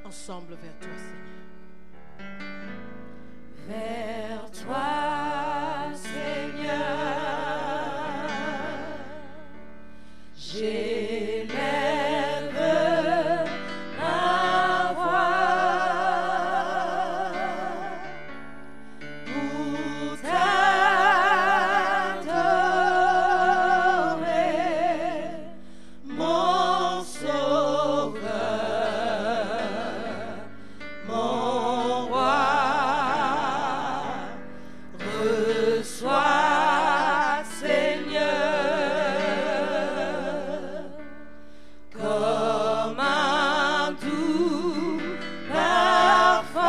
ensemble vers toi, Seigneur. Vers toi, Seigneur, j'élève ma voix pour t'adorer, mon Sauveur, mon Roi. Reçois, Seigneur, comme un doux parfum,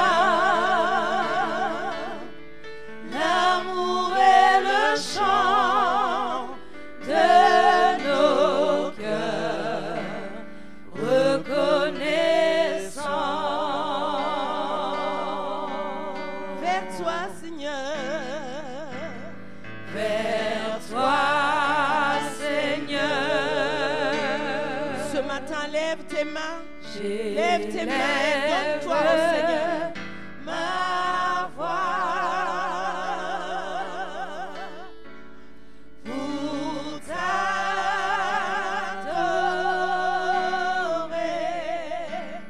l'amour est le chant de nos cœurs reconnaissants. Vers toi, Seigneur. Vers toi, Seigneur. Ce matin, lève tes mains. Lève Lève tes mains et donne-toi au Seigneur. ma voix pour t'adorer,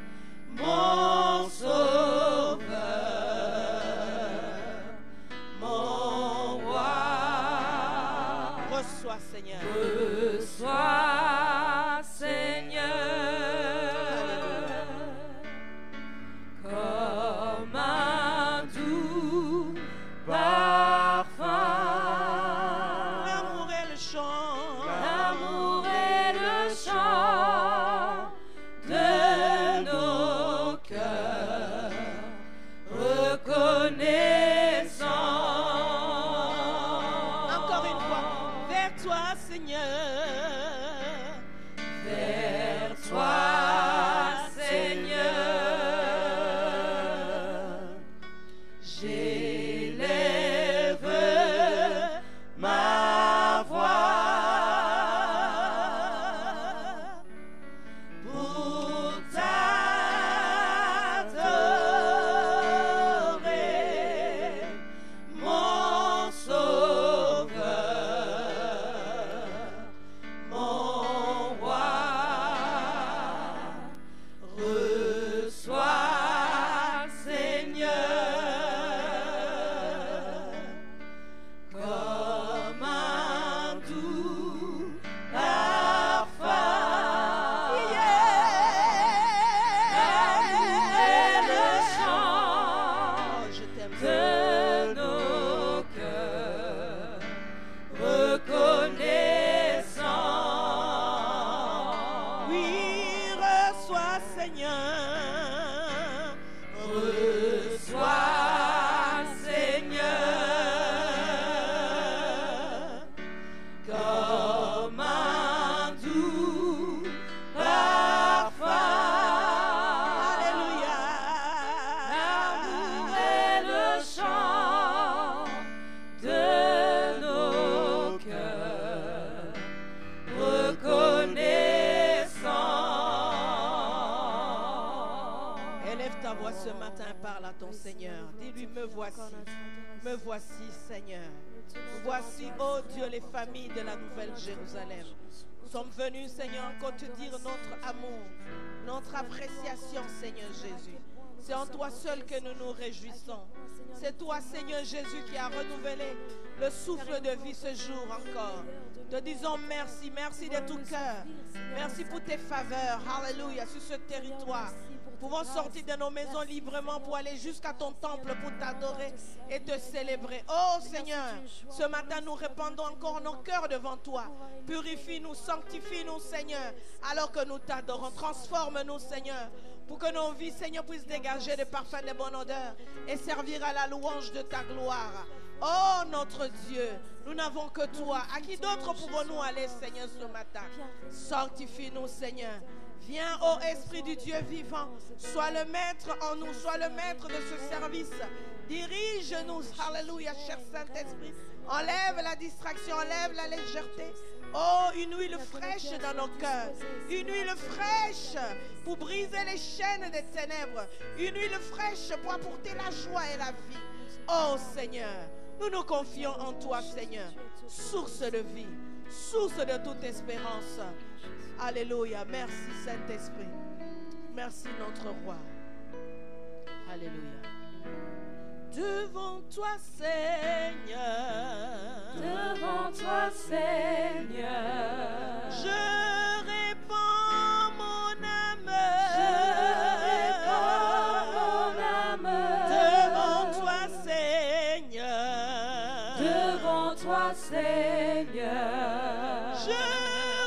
mon Sauveur, mon Roi. Reçois, Seigneur. Reçois, Seigneur, comme un doux parfum. L'amour est le chant. L'amour est le chant de nos cœurs reconnaissants. Encore une fois. Vers toi, Seigneur. Vers toi, Seigneur, j'élève ma voix pour t'adorer, mon Sauveur, mon Roi. Reçois, Seigneur, comme un doux parfum. L'amour est le chant Oh, je t'aime. de nos cœurs reconnaissants. Oui, reçois, Seigneur. Reçois, Seigneur, comme un doux parfum. Alléluia. L'amour est le chant de nos cœurs reconnaissants. Élève ta voix ce matin, parle à ton Seigneur. Dis-lui, me voici, Seigneur. Voici, ô Dieu, les familles de la Nouvelle Jérusalem. Nous sommes venus, Seigneur, encore te dire notre amour, notre appréciation, Seigneur Jésus. C'est en toi seul que nous nous réjouissons. C'est toi, Seigneur Jésus, qui a renouvelé le souffle de vie ce jour encore. Te disons merci, merci de tout cœur. Merci pour tes faveurs, alléluia, sur ce territoire. Nous pouvons sortir de nos maisons librement pour aller jusqu'à ton temple pour t'adorer et te célébrer. Oh Seigneur, ce matin nous répandons encore nos cœurs devant toi. Purifie-nous, sanctifie-nous, Seigneur, alors que nous t'adorons. Transforme-nous, Seigneur, pour que nos vies, Seigneur, puissent dégager des parfums de bonne odeur et servir à la louange de ta gloire. Oh notre Dieu, nous n'avons que toi. À qui d'autre pouvons-nous aller, Seigneur, ce matin? Sanctifie-nous, Seigneur. Viens, ô Esprit du Dieu vivant, sois le maître en nous, sois le maître de ce service. Dirige-nous, alléluia, cher Saint-Esprit. Enlève la distraction, enlève la légèreté. Oh, une huile fraîche dans nos cœurs. Une huile fraîche pour briser les chaînes des ténèbres. Une huile fraîche pour apporter la joie et la vie. Oh Seigneur, nous nous confions en toi, Seigneur. Source de vie, source de toute espérance. Alléluia. Merci Saint-Esprit. Merci notre roi. Alléluia. Devant toi, Seigneur. Devant toi, Seigneur. Je répands mon âme. Je répands mon âme. Devant toi, Seigneur. Devant toi, Seigneur. Je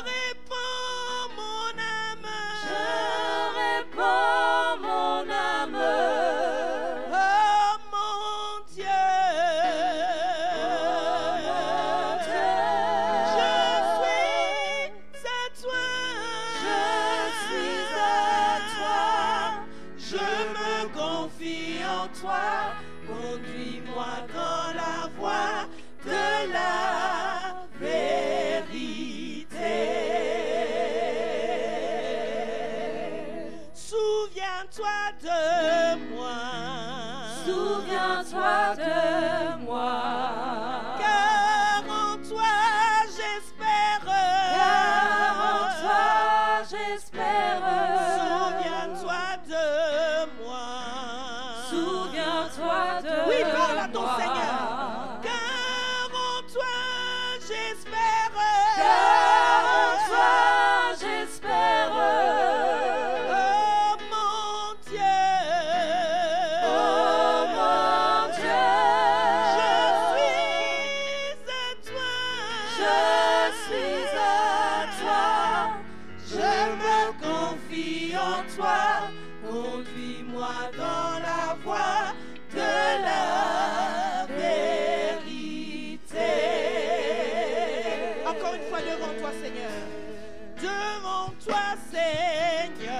répands mon âme. Je répands mon âme. Conduis-moi dans la voie de la vérité. Souviens-toi de moi. Souviens-toi de moi. Car en toi j'espère. Car en toi j'espère. Souviens-toi de moi. Souviens-toi de moi. Oui, parle à ton Seigneur. Car en toi j'espère. Car en toi j'espère. Oh mon Dieu. Oh mon Dieu. Je suis à toi. Je suis à toi. Je me confie en toi. Conduis-moi dans la voie de la vérité. Encore une fois devant toi, Seigneur. Devant toi, Seigneur.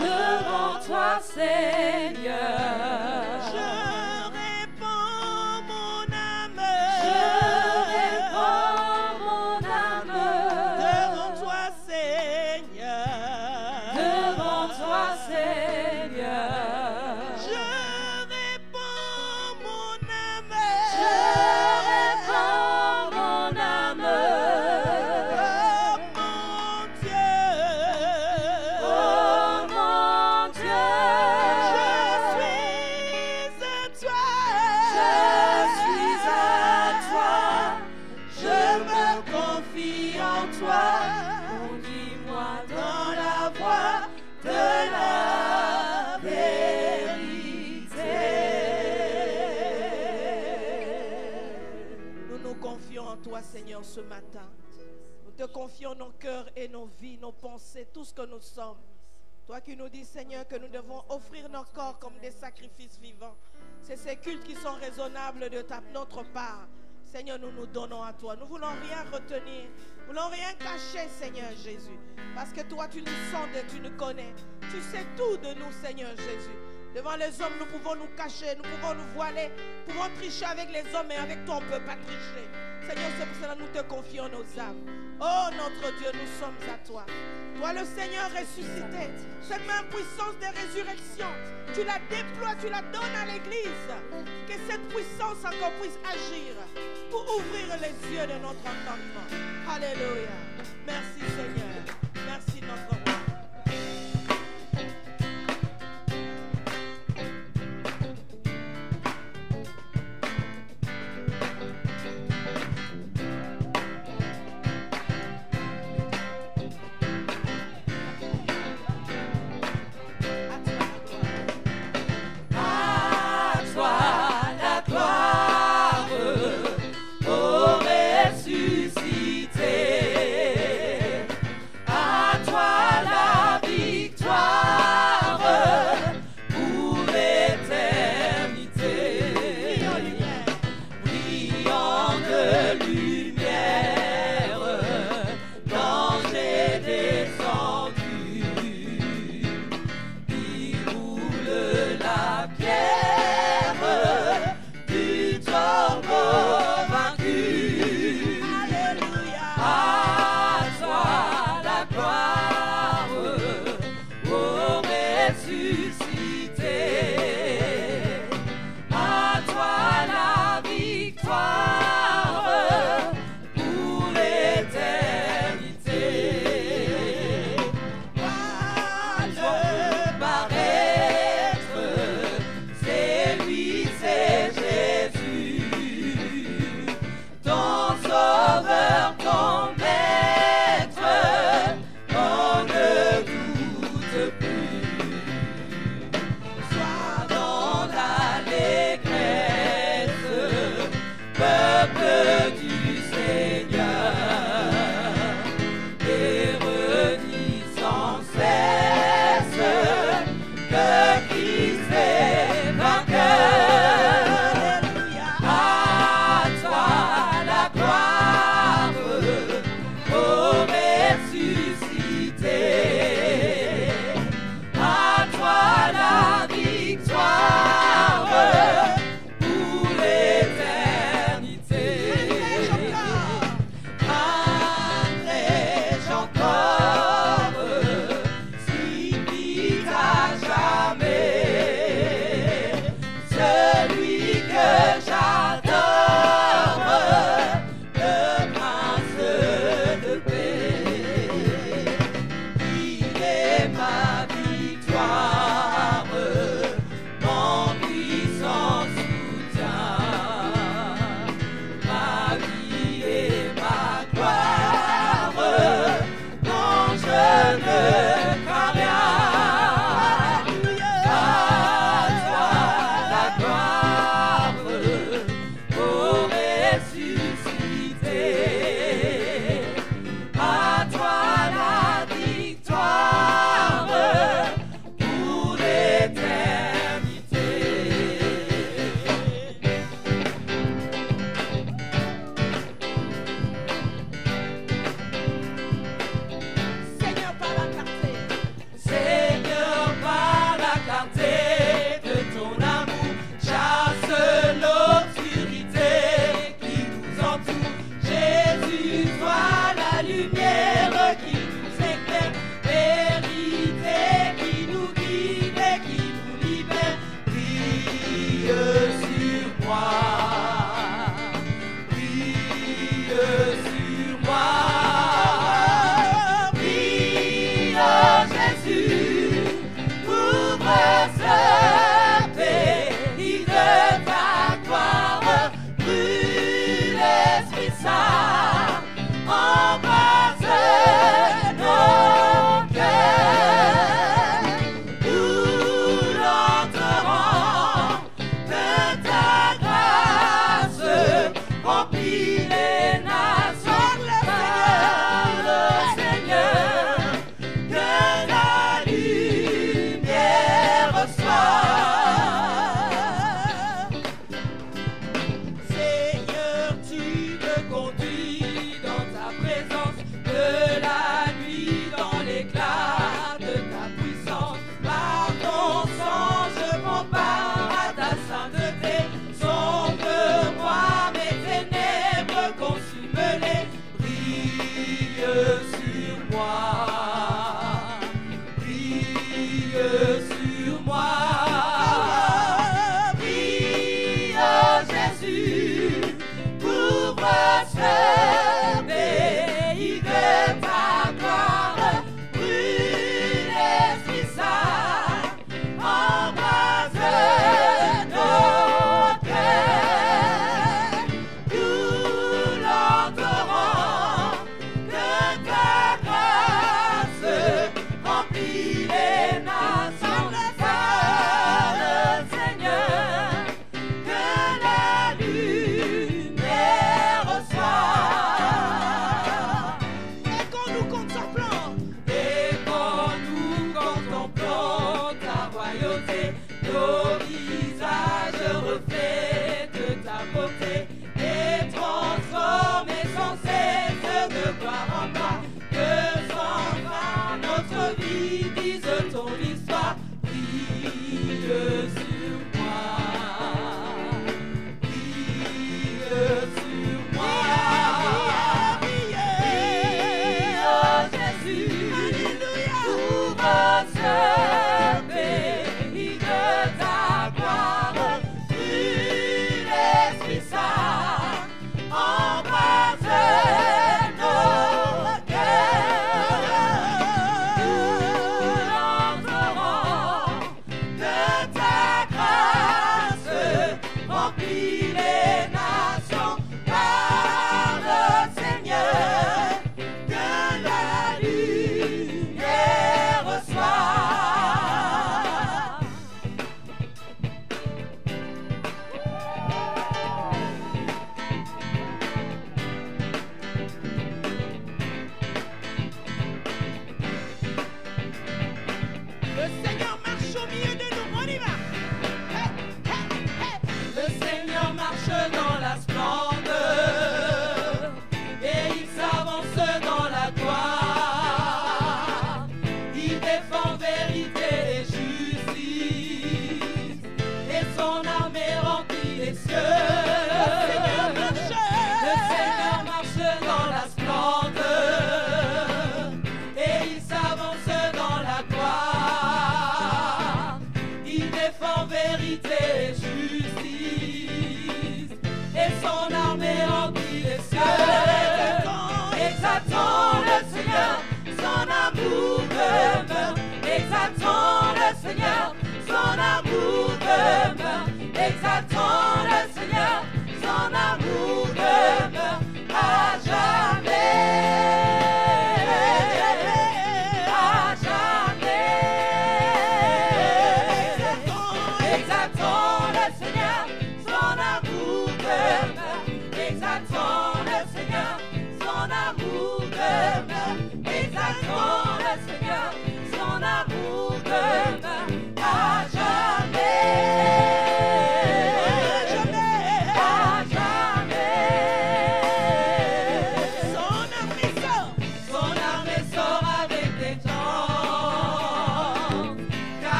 Devant toi, Seigneur. Je répands mon âme. Je répands mon âme. Devant toi, Seigneur. Devant toi, Seigneur. Je répands mon âme. Je répands mon âme. Oh mon Dieu. Oh mon Dieu. Je suis à toi. Je suis à toi. Je me confie en toi. Conduis-moi Dans la voie de la vérité. Nous nous confions en toi, Seigneur, ce matin. Nous te confions nos cœurs et nos vies, nos pensées, tout ce que nous sommes. Toi qui nous dis, Seigneur, que nous devons offrir nos corps comme des sacrifices vivants. C'est ces cultes qui sont raisonnables de notre part. Seigneur, nous nous donnons à toi. Nous ne voulons rien retenir. Nous ne voulons rien cacher, Seigneur Jésus. Parce que toi, tu nous sondes et tu nous connais. Tu sais tout de nous, Seigneur Jésus. Devant les hommes, nous pouvons nous cacher, nous pouvons nous voiler, nous pouvons tricher avec les hommes, mais avec toi, on ne peut pas tricher. Seigneur, c'est pour cela que nous te confions nos âmes. Oh, notre Dieu, nous sommes à toi. Toi, le Seigneur ressuscité, cette même puissance de résurrection, tu la déploies, tu la donnes à l'Église. Que cette puissance encore puisse agir pour ouvrir les yeux de notre entendement. Alléluia. Merci, Seigneur. Merci, notre roi. ressuscité.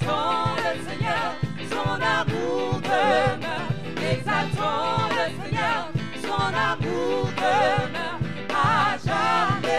exaltons le Seigneur, son amour demeure. Exaltons le Seigneur, son amour demeure à jamais.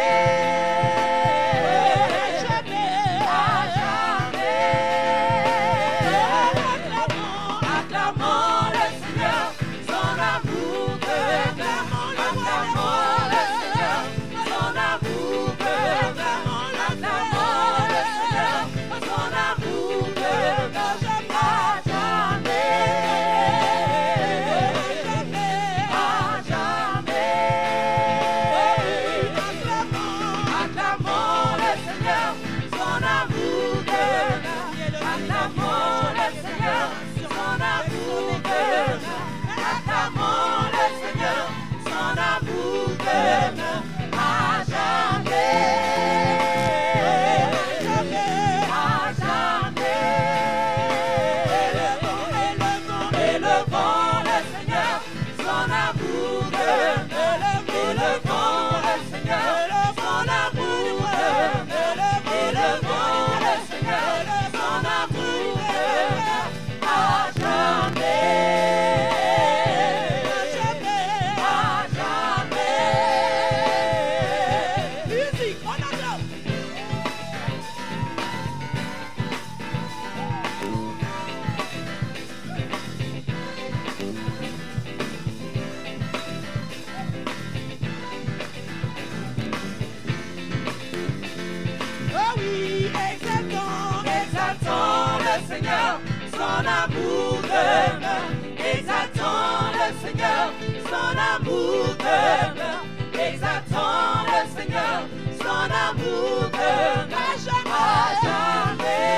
Son amour demeure, exaltons le Seigneur, son amour demeure, exaltons le Seigneur, son amour demeure à jamais, à jamais,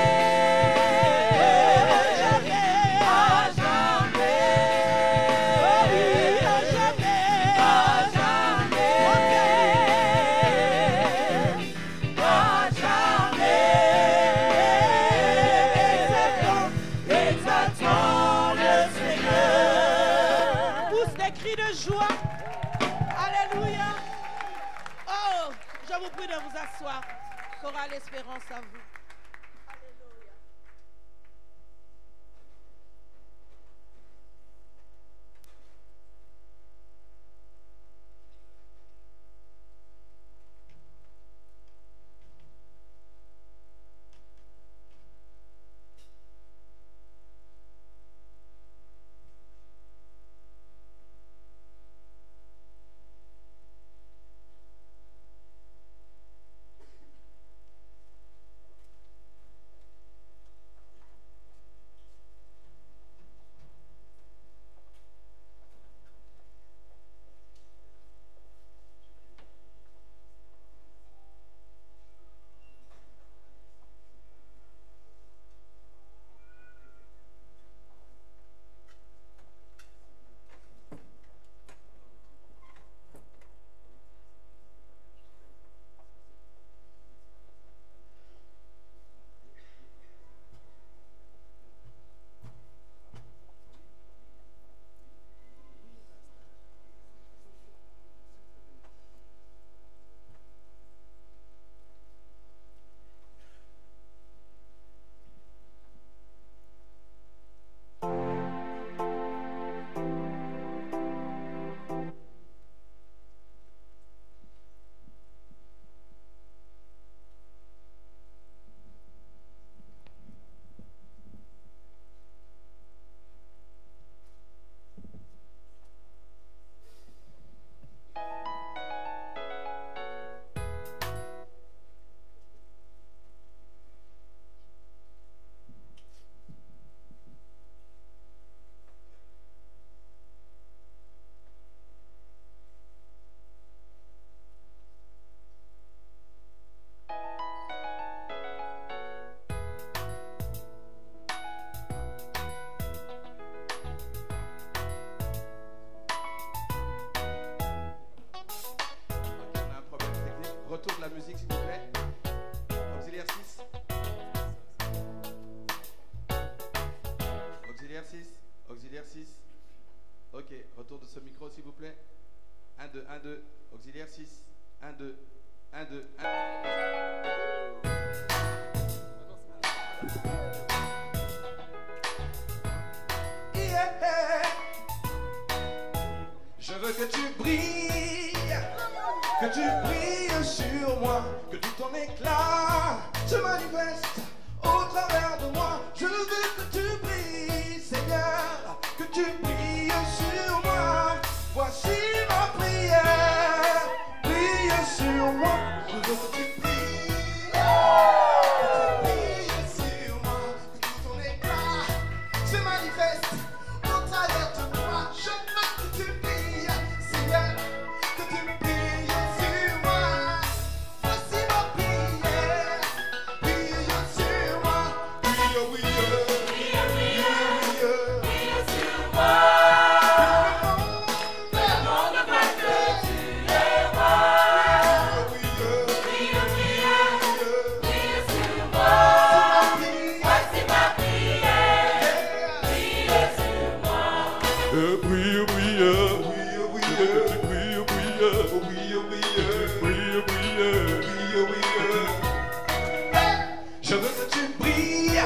à joie. Alléluia. Oh, je vous prie de vous asseoir. Chorale Espérance à vous. Alléluia. Retour de la musique s'il vous plaît. Auxiliaire 6. Auxiliaire 6. Auxiliaire 6. Ok, retour de ce micro s'il vous plaît. 1, 2, 1, 2. Auxiliaire 6. 1, 2, 1, 2, 1. veux que tu brilles sur moi, que tout ton éclat se manifeste au travers de moi. Je veux que tu brilles, Seigneur, que tu brilles sur moi. Voici ma prière, brille sur moi. Je veux que tu brilles sur moi, que tout ton éclat se manifeste au travers de moi. Je veux que tu brilles, Seigneur, que tu brilles sur moi. Voici ma prière, brille sur moi. Brille, brille, brille, brille, brille sur moi. Le monde voit que tu es roi. Brille, brille, brille sur moi. Voici ma prière, brille sur moi. Brille, brille, brille, brille, brille, brille, brille. Je veux que tu brilles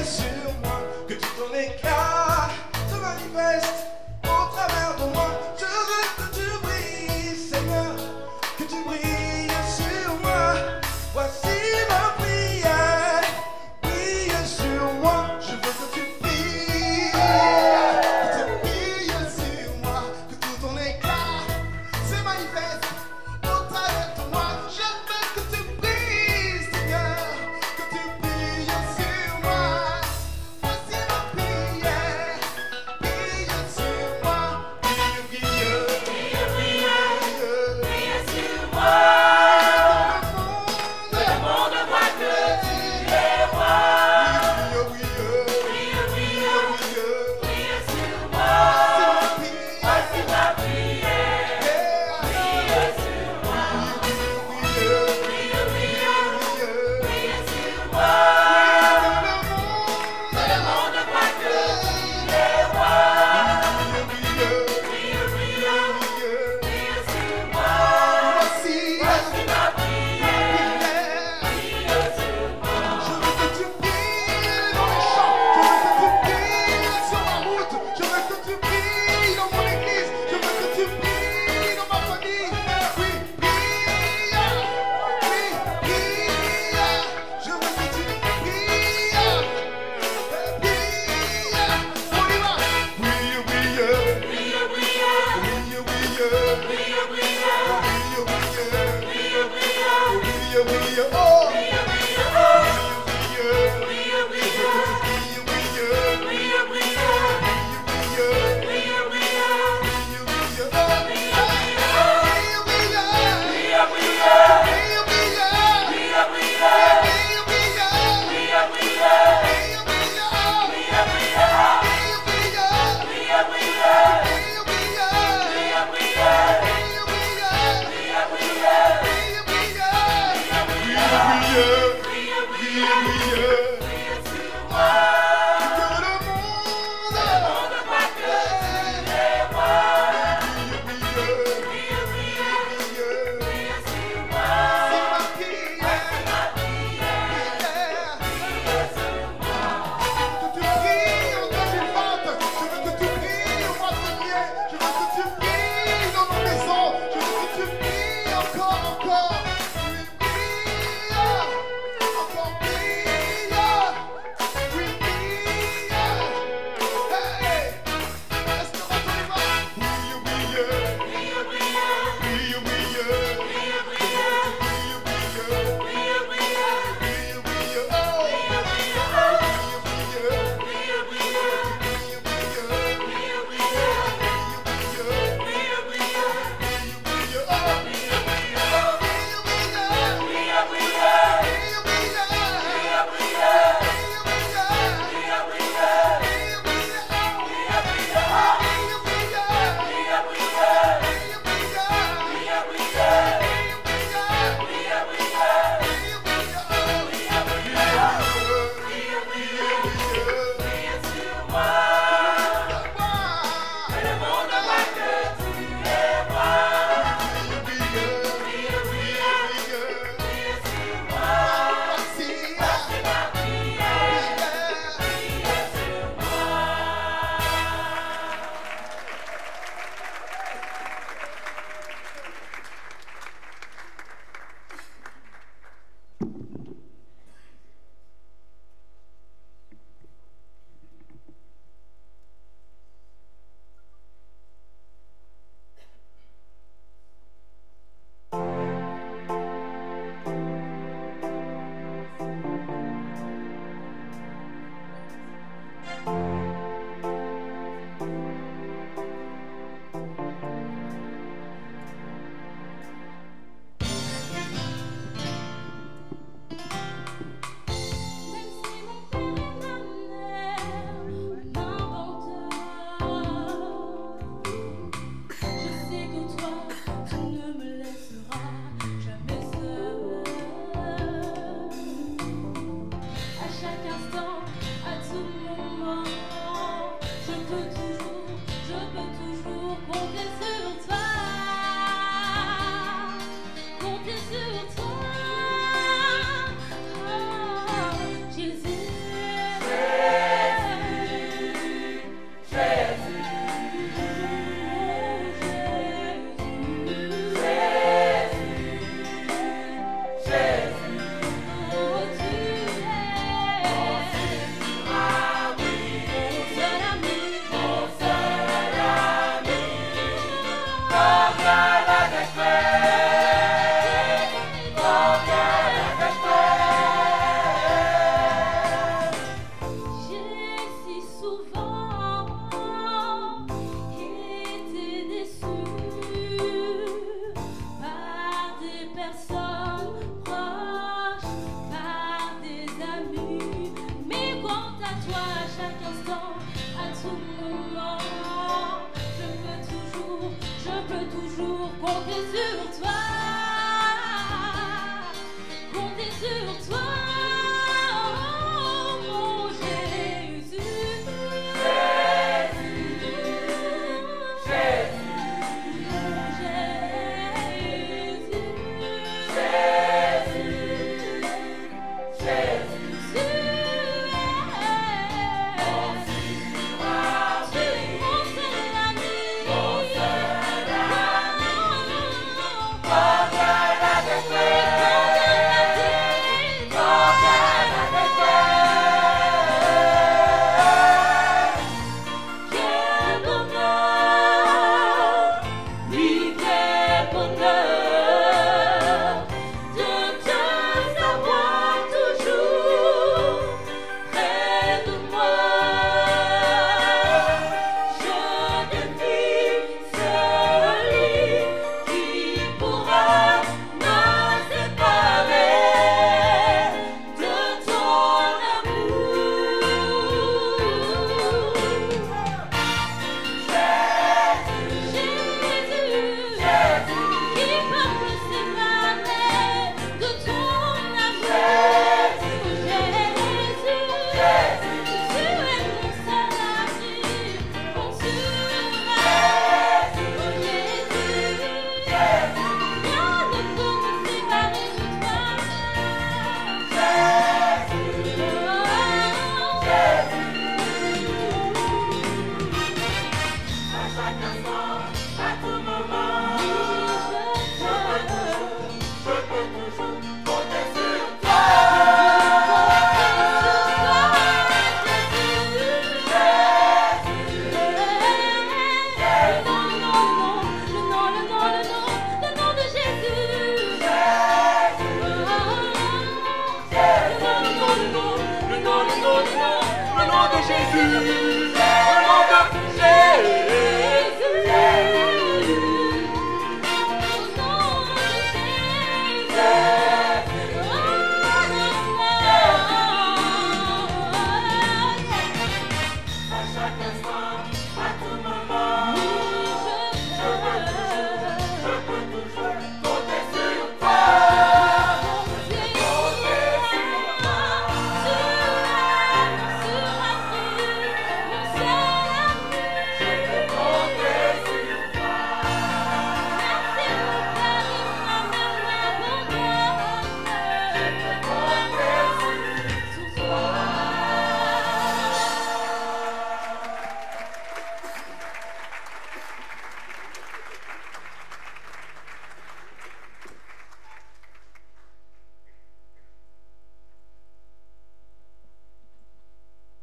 sur moi, que tout ton éclat se manifeste au travers de moi. Je veux que tu brilles, Seigneur, que tu brilles sur moi. Voici ma prière, brille sur moi. Je veux que tu brilles sur moi, que tout ton éclat se manifeste au travers de moi.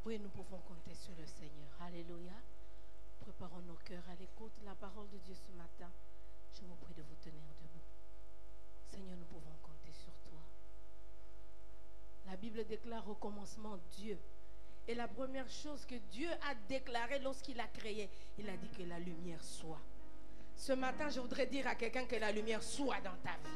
Oui, nous pouvons compter sur le Seigneur. Alléluia. Préparons nos cœurs à l'écoute de la parole de Dieu ce matin. Je vous prie de vous tenir debout. Seigneur, nous pouvons compter sur toi. La Bible déclare au commencement Dieu. Et la première chose que Dieu a déclarée lorsqu'il a créé, il a dit que la lumière soit. Ce matin, je voudrais dire à quelqu'un que la lumière soit dans ta vie.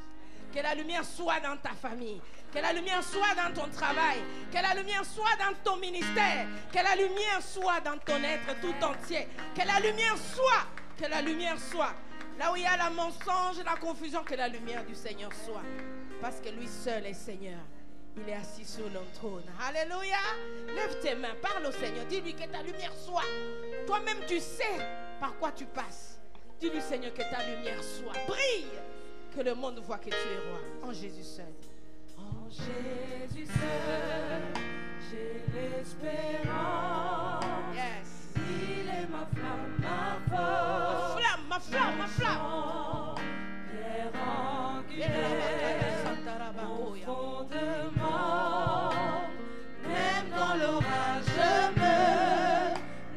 Que la lumière soit dans ta famille. Que la lumière soit dans ton travail. Que la lumière soit dans ton ministère. Que la lumière soit dans ton être tout entier. Que la lumière soit. Que la lumière soit. Là où il y a le mensonge et la confusion, que la lumière du Seigneur soit. Parce que lui seul est Seigneur. Il est assis sur le trône. Alléluia. Lève tes mains. Parle au Seigneur. Dis-lui que ta lumière soit. Toi-même, tu sais par quoi tu passes. Dis-lui, Seigneur, que ta lumière soit. Brille. Que le monde voit que tu es roi. En Jésus seul. En Jésus seul, j'ai l'espérance. Yes. Il est ma flamme, ma force. Ma flamme, ma flamme, ma flamme. Pierre angulaire, mon fondement. Même dans l'orage, je me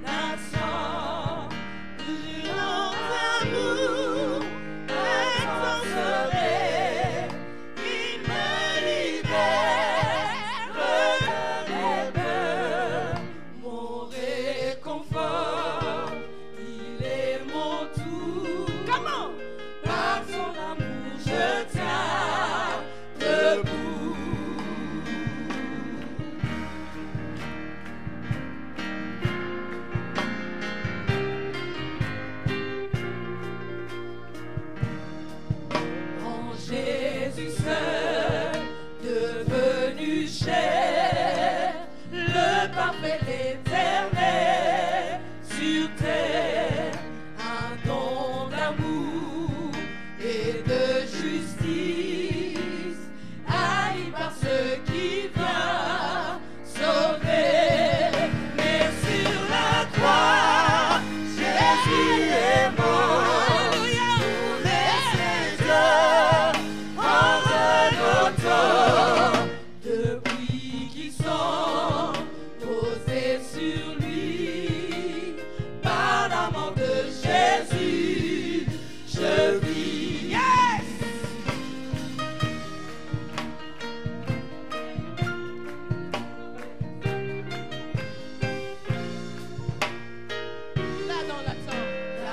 naissant. Brûlant amour, exaucerai. Il me libère de peur. Mon réconfort, il est mon tout. Comment? Par son amour, je tiens debout. En Jésus seul, devenu chair, le parfait l'éternel sur terre, un don d'amour et de justice, haï par ceux qui viennent sauver. Mais sur la croix, Jésus est mort. Pour laisser Dieu en nos torts. Depuis qu'ils sont posés sur lui, par l'amour de Jésus, je vis. Yes. Là dans l'attente.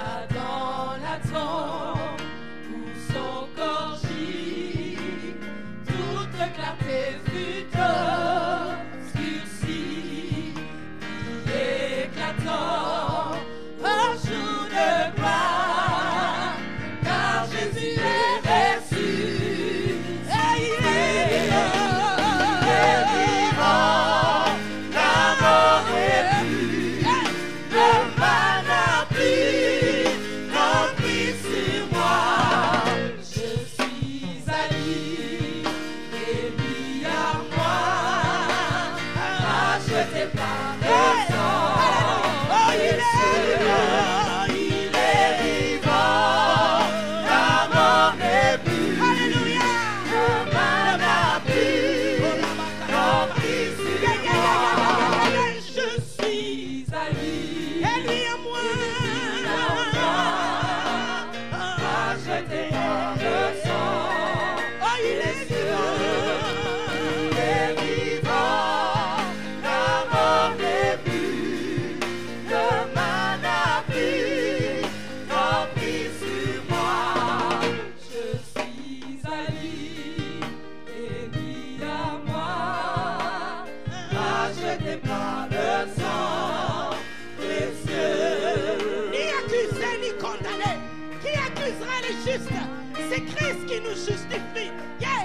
condamner? Qui accusera les justes? C'est Christ qui nous justifie. Yeah.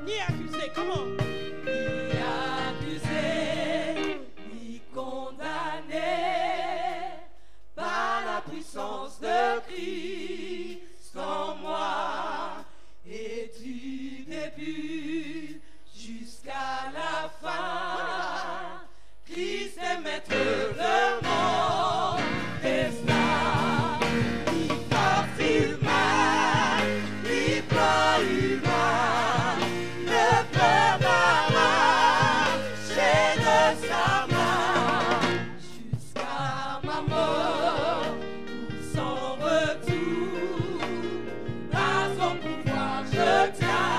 Ni accusé, comment? Ni accusé, ni condamné, par la puissance de Christ en moi, et du début jusqu'à la fin, Christ est maître de mon destin. Ni force humaine, ni plan humain ne peut m'arracher de sa main jusqu'à ma mort ou son retour. À son pouvoir je tiens.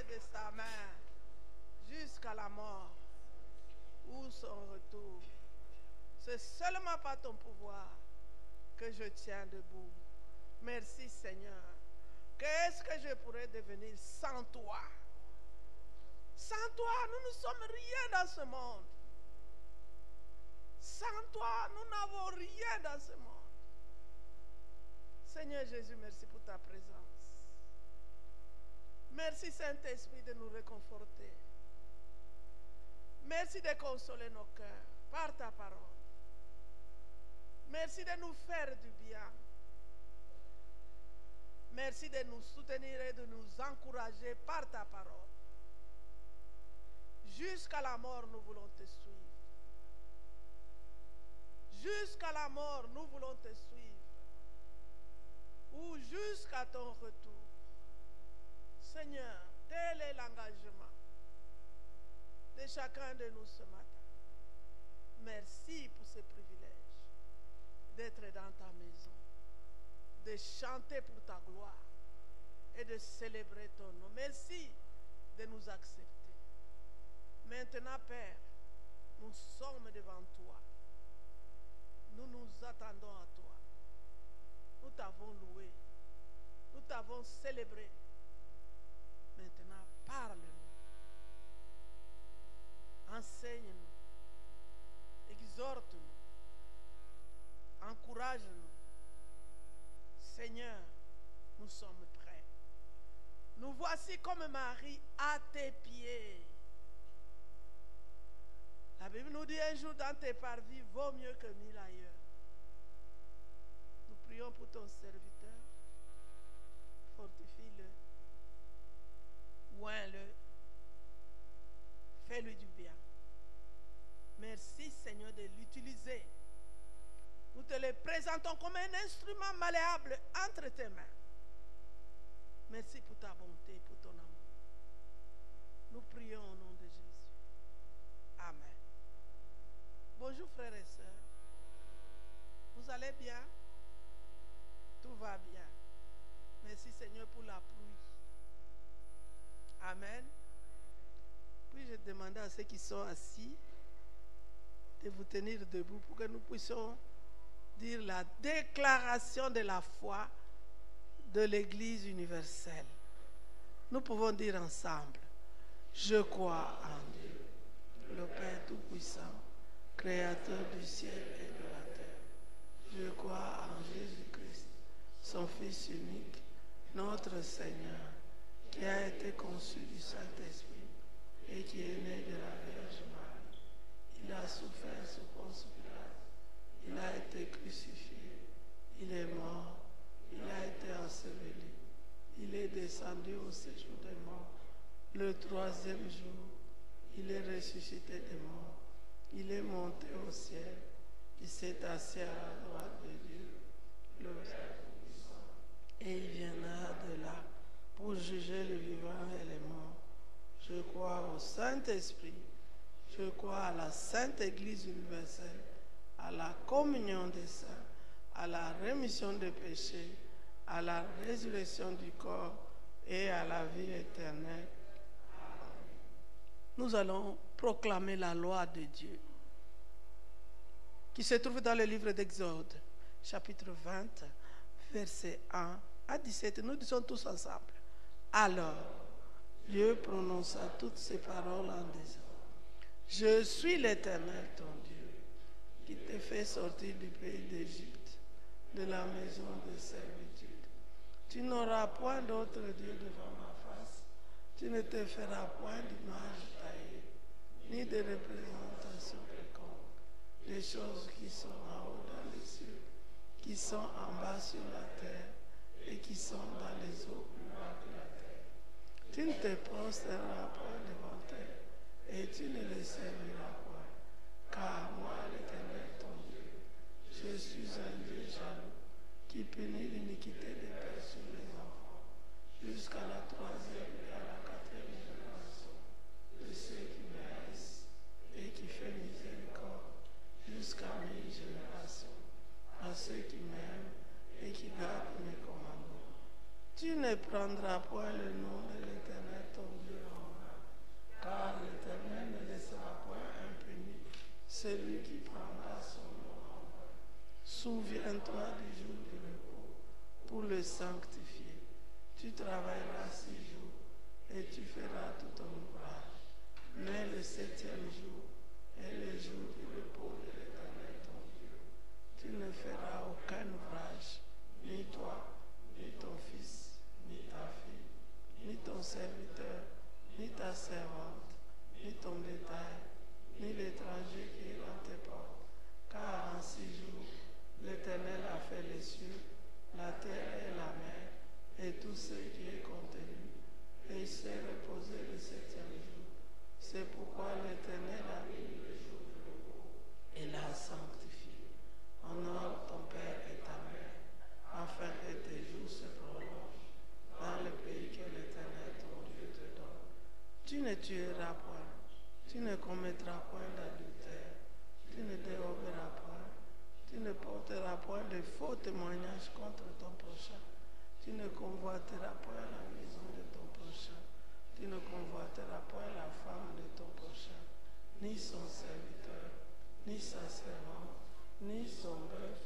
De sa main jusqu'à la mort ou son retour. C'est seulement par ton pouvoir que je tiens debout. Merci Seigneur. Qu'est-ce que je pourrais devenir sans toi? Sans toi, nous ne sommes rien dans ce monde. Sans toi, nous n'avons rien dans ce monde. Seigneur Jésus, merci pour ta présence. Merci Saint-Esprit de nous réconforter. Merci de consoler nos cœurs par ta parole. Merci de nous faire du bien. Merci de nous soutenir et de nous encourager par ta parole. Jusqu'à la mort, nous voulons te suivre. Jusqu'à la mort, nous voulons te suivre. Ou jusqu'à ton retour. Seigneur, tel est l'engagement de chacun de nous ce matin. Merci pour ce privilège d'être dans ta maison, de chanter pour ta gloire et de célébrer ton nom. Merci de nous accepter. Maintenant, Père, nous sommes devant toi. Nous nous attendons à toi. Nous t'avons loué. Nous t'avons célébré. Maintenant, parle-nous. Enseigne-nous. Exhorte-nous. Encourage-nous. Seigneur, nous sommes prêts. Nous voici comme Marie à tes pieds. La Bible nous dit un jour dans tes parvis vaut mieux que 1000 ailleurs. Nous prions pour ton serviteur. Fortifie-le. Oins-le. Fais-lui du bien. Merci Seigneur de l'utiliser. Nous te le présentons comme un instrument malléable entre tes mains. Merci pour ta bonté et pour ton amour. Nous prions au nom de Jésus. Amen. Bonjour frères et sœurs. Vous allez bien? Tout va bien. Merci Seigneur pour la pluie. Amen. Puis je demande à ceux qui sont assis de vous tenir debout pour que nous puissions dire la déclaration de la foi de l'Église universelle. Nous pouvons dire ensemble: je crois en Dieu, le Père Tout-Puissant, Créateur du ciel et de la terre. Je crois en Jésus-Christ, son Fils unique, notre Seigneur, qui a été conçu du Saint-Esprit et qui est né de la Vierge Marie. Il a souffert sous Ponce Pilate. Il a été crucifié. Il est mort. Il a été enseveli. Il est descendu au séjour des morts. Le troisième jour, il est ressuscité des morts. Il est monté au ciel. Il s'est assis à la droite de Dieu, le Père Tout-Puissant. Sainte Église universelle, à la communion des saints, à la rémission des péchés, à la résurrection du corps et à la vie éternelle. Nous allons proclamer la loi de Dieu qui se trouve dans le livre d'Exode, chapitre 20, versets 1 à 17. Nous disons tous ensemble. Alors, Dieu prononça toutes ces paroles en disant: Je suis l'Éternel ton Dieu, qui t'ai fait sortir du pays d'Égypte, de la maison de servitude. Tu n'auras point d'autre Dieu devant ma face. Tu ne te feras point d'image taillée, ni de représentation quelconque, des choses qui sont en haut dans les cieux, qui sont en bas sur la terre et qui sont dans les eaux plus bas que la terre. Tu ne te prosterneras point devant eux et tu ne les serviras point, car moi, l'Éternel ton Dieu, je suis un Dieu jaloux qui punit l'iniquité des pères sur les enfants jusqu'à la 3e et à la 4e génération de ceux qui me haïssent et qui fait miséricorde jusqu'à 1000 générations à ceux qui m'aiment et qui gardent mes commandements. Tu ne prendras point le nom de l'Éternel ton Dieu en vain, car l'Éternel ne laissera point impuni celui qui prendra son nom en vain. Souviens-toi du jour du repos pour le sanctifier. Tu travailleras 6 jours et tu feras tout ton ouvrage. Mais le 7e jour est le jour du repos de l'Éternel ton Dieu. Tu ne feras aucun ouvrage, ni toi, ni ton fils, ni ta fille, ni ton serviteur, ni ta servante, ni ton bétail, ni l'étranger qui est dans tes portes. Car en 6 jours, l'Éternel a fait les cieux, la terre et la mer, et tout ce qui est contenu, et il s'est reposé le 7e jour. C'est pourquoi l'Éternel a béni le jour du repos et l'a sanctifié. Honore ton père et ta mère, afin que tes jours se prolongent dans le pays que l'Éternel ton Dieu te donne. Tu ne tueras point, tu ne commettras point d'adultère, tu ne déroberas point, tu ne porteras point de faux témoignages contre ton prochain, tu ne convoiteras point la maison de ton prochain, tu ne convoiteras point la femme de ton prochain, ni son serviteur, ni sa servante, ni son bœuf,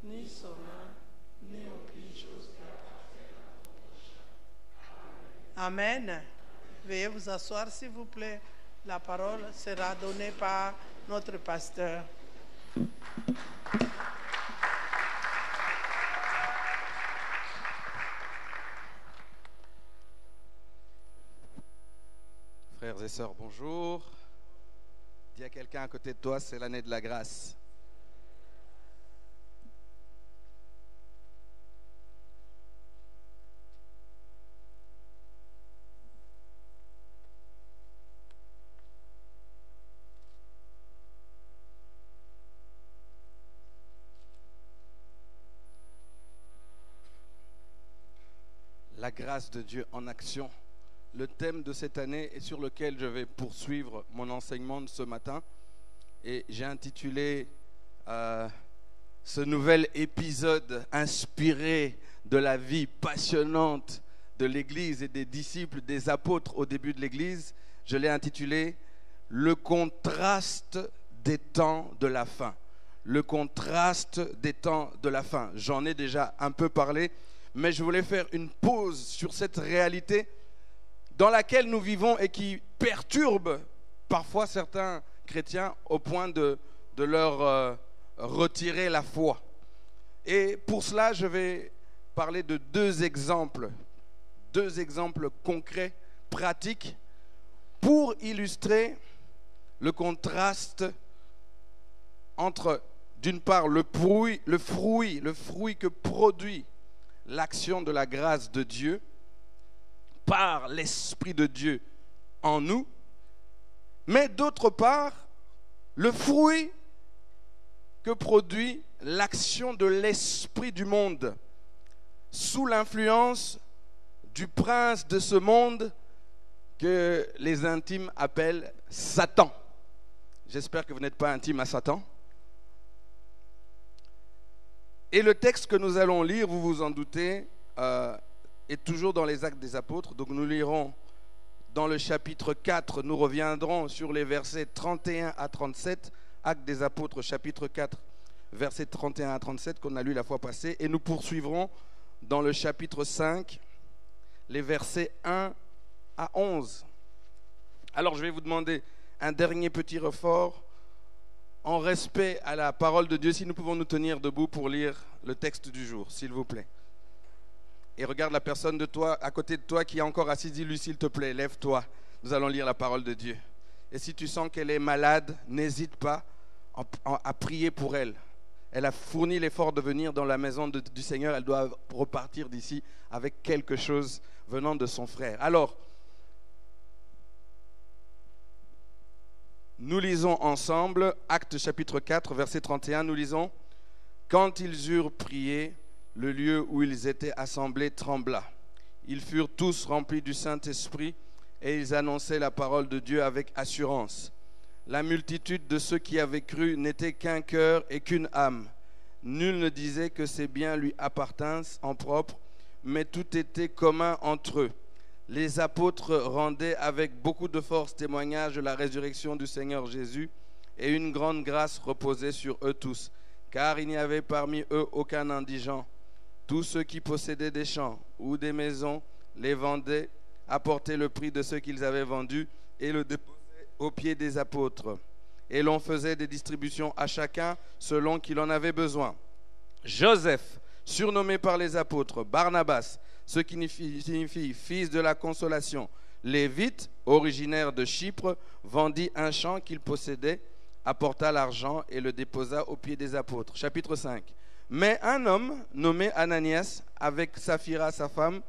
ni son âne, ni aucune chose qui appartient à ton prochain. Amen. Veuillez vous asseoir, s'il vous plaît. La parole sera donnée par notre pasteur. Frères et sœurs, bonjour. Dis à quelqu'un à côté de toi, c'est l'année de la grâce. La grâce de Dieu en action. Le thème de cette année et sur lequel je vais poursuivre mon enseignement de ce matin. Et j'ai intitulé ce nouvel épisode inspiré de la vie passionnante de l'Église et des disciples, des apôtres au début de l'Église. Je l'ai intitulé « Le contraste des temps de la fin ». Le contraste des temps de la fin. J'en ai déjà un peu parlé, mais je voulais faire une pause sur cette réalité dans laquelle nous vivons et qui perturbe parfois certains chrétiens au point de leur retirer la foi. Et pour cela, je vais parler de deux exemples concrets, pratiques, pour illustrer le contraste entre, d'une part, le fruit que produit l'action de la grâce de Dieu par l'Esprit de Dieu en nous, mais d'autre part, le fruit que produit l'action de l'esprit du monde, sous l'influence du prince de ce monde que les intimes appellent Satan. J'espère que vous n'êtes pas intime à Satan. Et le texte que nous allons lire, vous vous en doutez, est toujours dans les Actes des Apôtres. Donc nous lirons dans le chapitre 4, nous reviendrons sur les versets 31 à 37, Actes des Apôtres, chapitre 4, versets 31 à 37 qu'on a lu la fois passée. Et nous poursuivrons dans le chapitre 5, les versets 1 à 11. Alors je vais vous demander un dernier petit effort en respect à la parole de Dieu. Si nous pouvons nous tenir debout pour lire le texte du jour, s'il vous plaît. Et regarde la personne de toi, à côté de toi qui est encore assise, dis-lui s'il te plaît, lève-toi. Nous allons lire la parole de Dieu. Et si tu sens qu'elle est malade, n'hésite pas à prier pour elle. Elle a fourni l'effort de venir dans la maison du Seigneur. Elle doit repartir d'ici avec quelque chose venant de son frère. Alors, nous lisons ensemble Actes chapitre 4, verset 31. Nous lisons « Quand ils eurent prié, le lieu où ils étaient assemblés trembla. Ils furent tous remplis du Saint-Esprit et ils annonçaient la parole de Dieu avec assurance. La multitude de ceux qui avaient cru n'était qu'un cœur et qu'une âme. Nul ne disait que ses biens lui appartinssent en propre, mais tout était commun entre eux. Les apôtres rendaient avec beaucoup de force témoignage de la résurrection du Seigneur Jésus, et une grande grâce reposait sur eux tous, car il n'y avait parmi eux aucun indigent. Tous ceux qui possédaient des champs ou des maisons les vendaient, apportaient le prix de ce qu'ils avaient vendu et le déposaient aux pieds des apôtres. Et l'on faisait des distributions à chacun selon qu'il en avait besoin. Joseph, surnommé par les apôtres Barnabas, ce qui signifie fils de la consolation, Lévite, originaire de Chypre, vendit un champ qu'il possédait, apporta l'argent et le déposa aux pieds des apôtres. Chapitre 5. Mais un homme nommé Ananias, avec Saphira sa femme,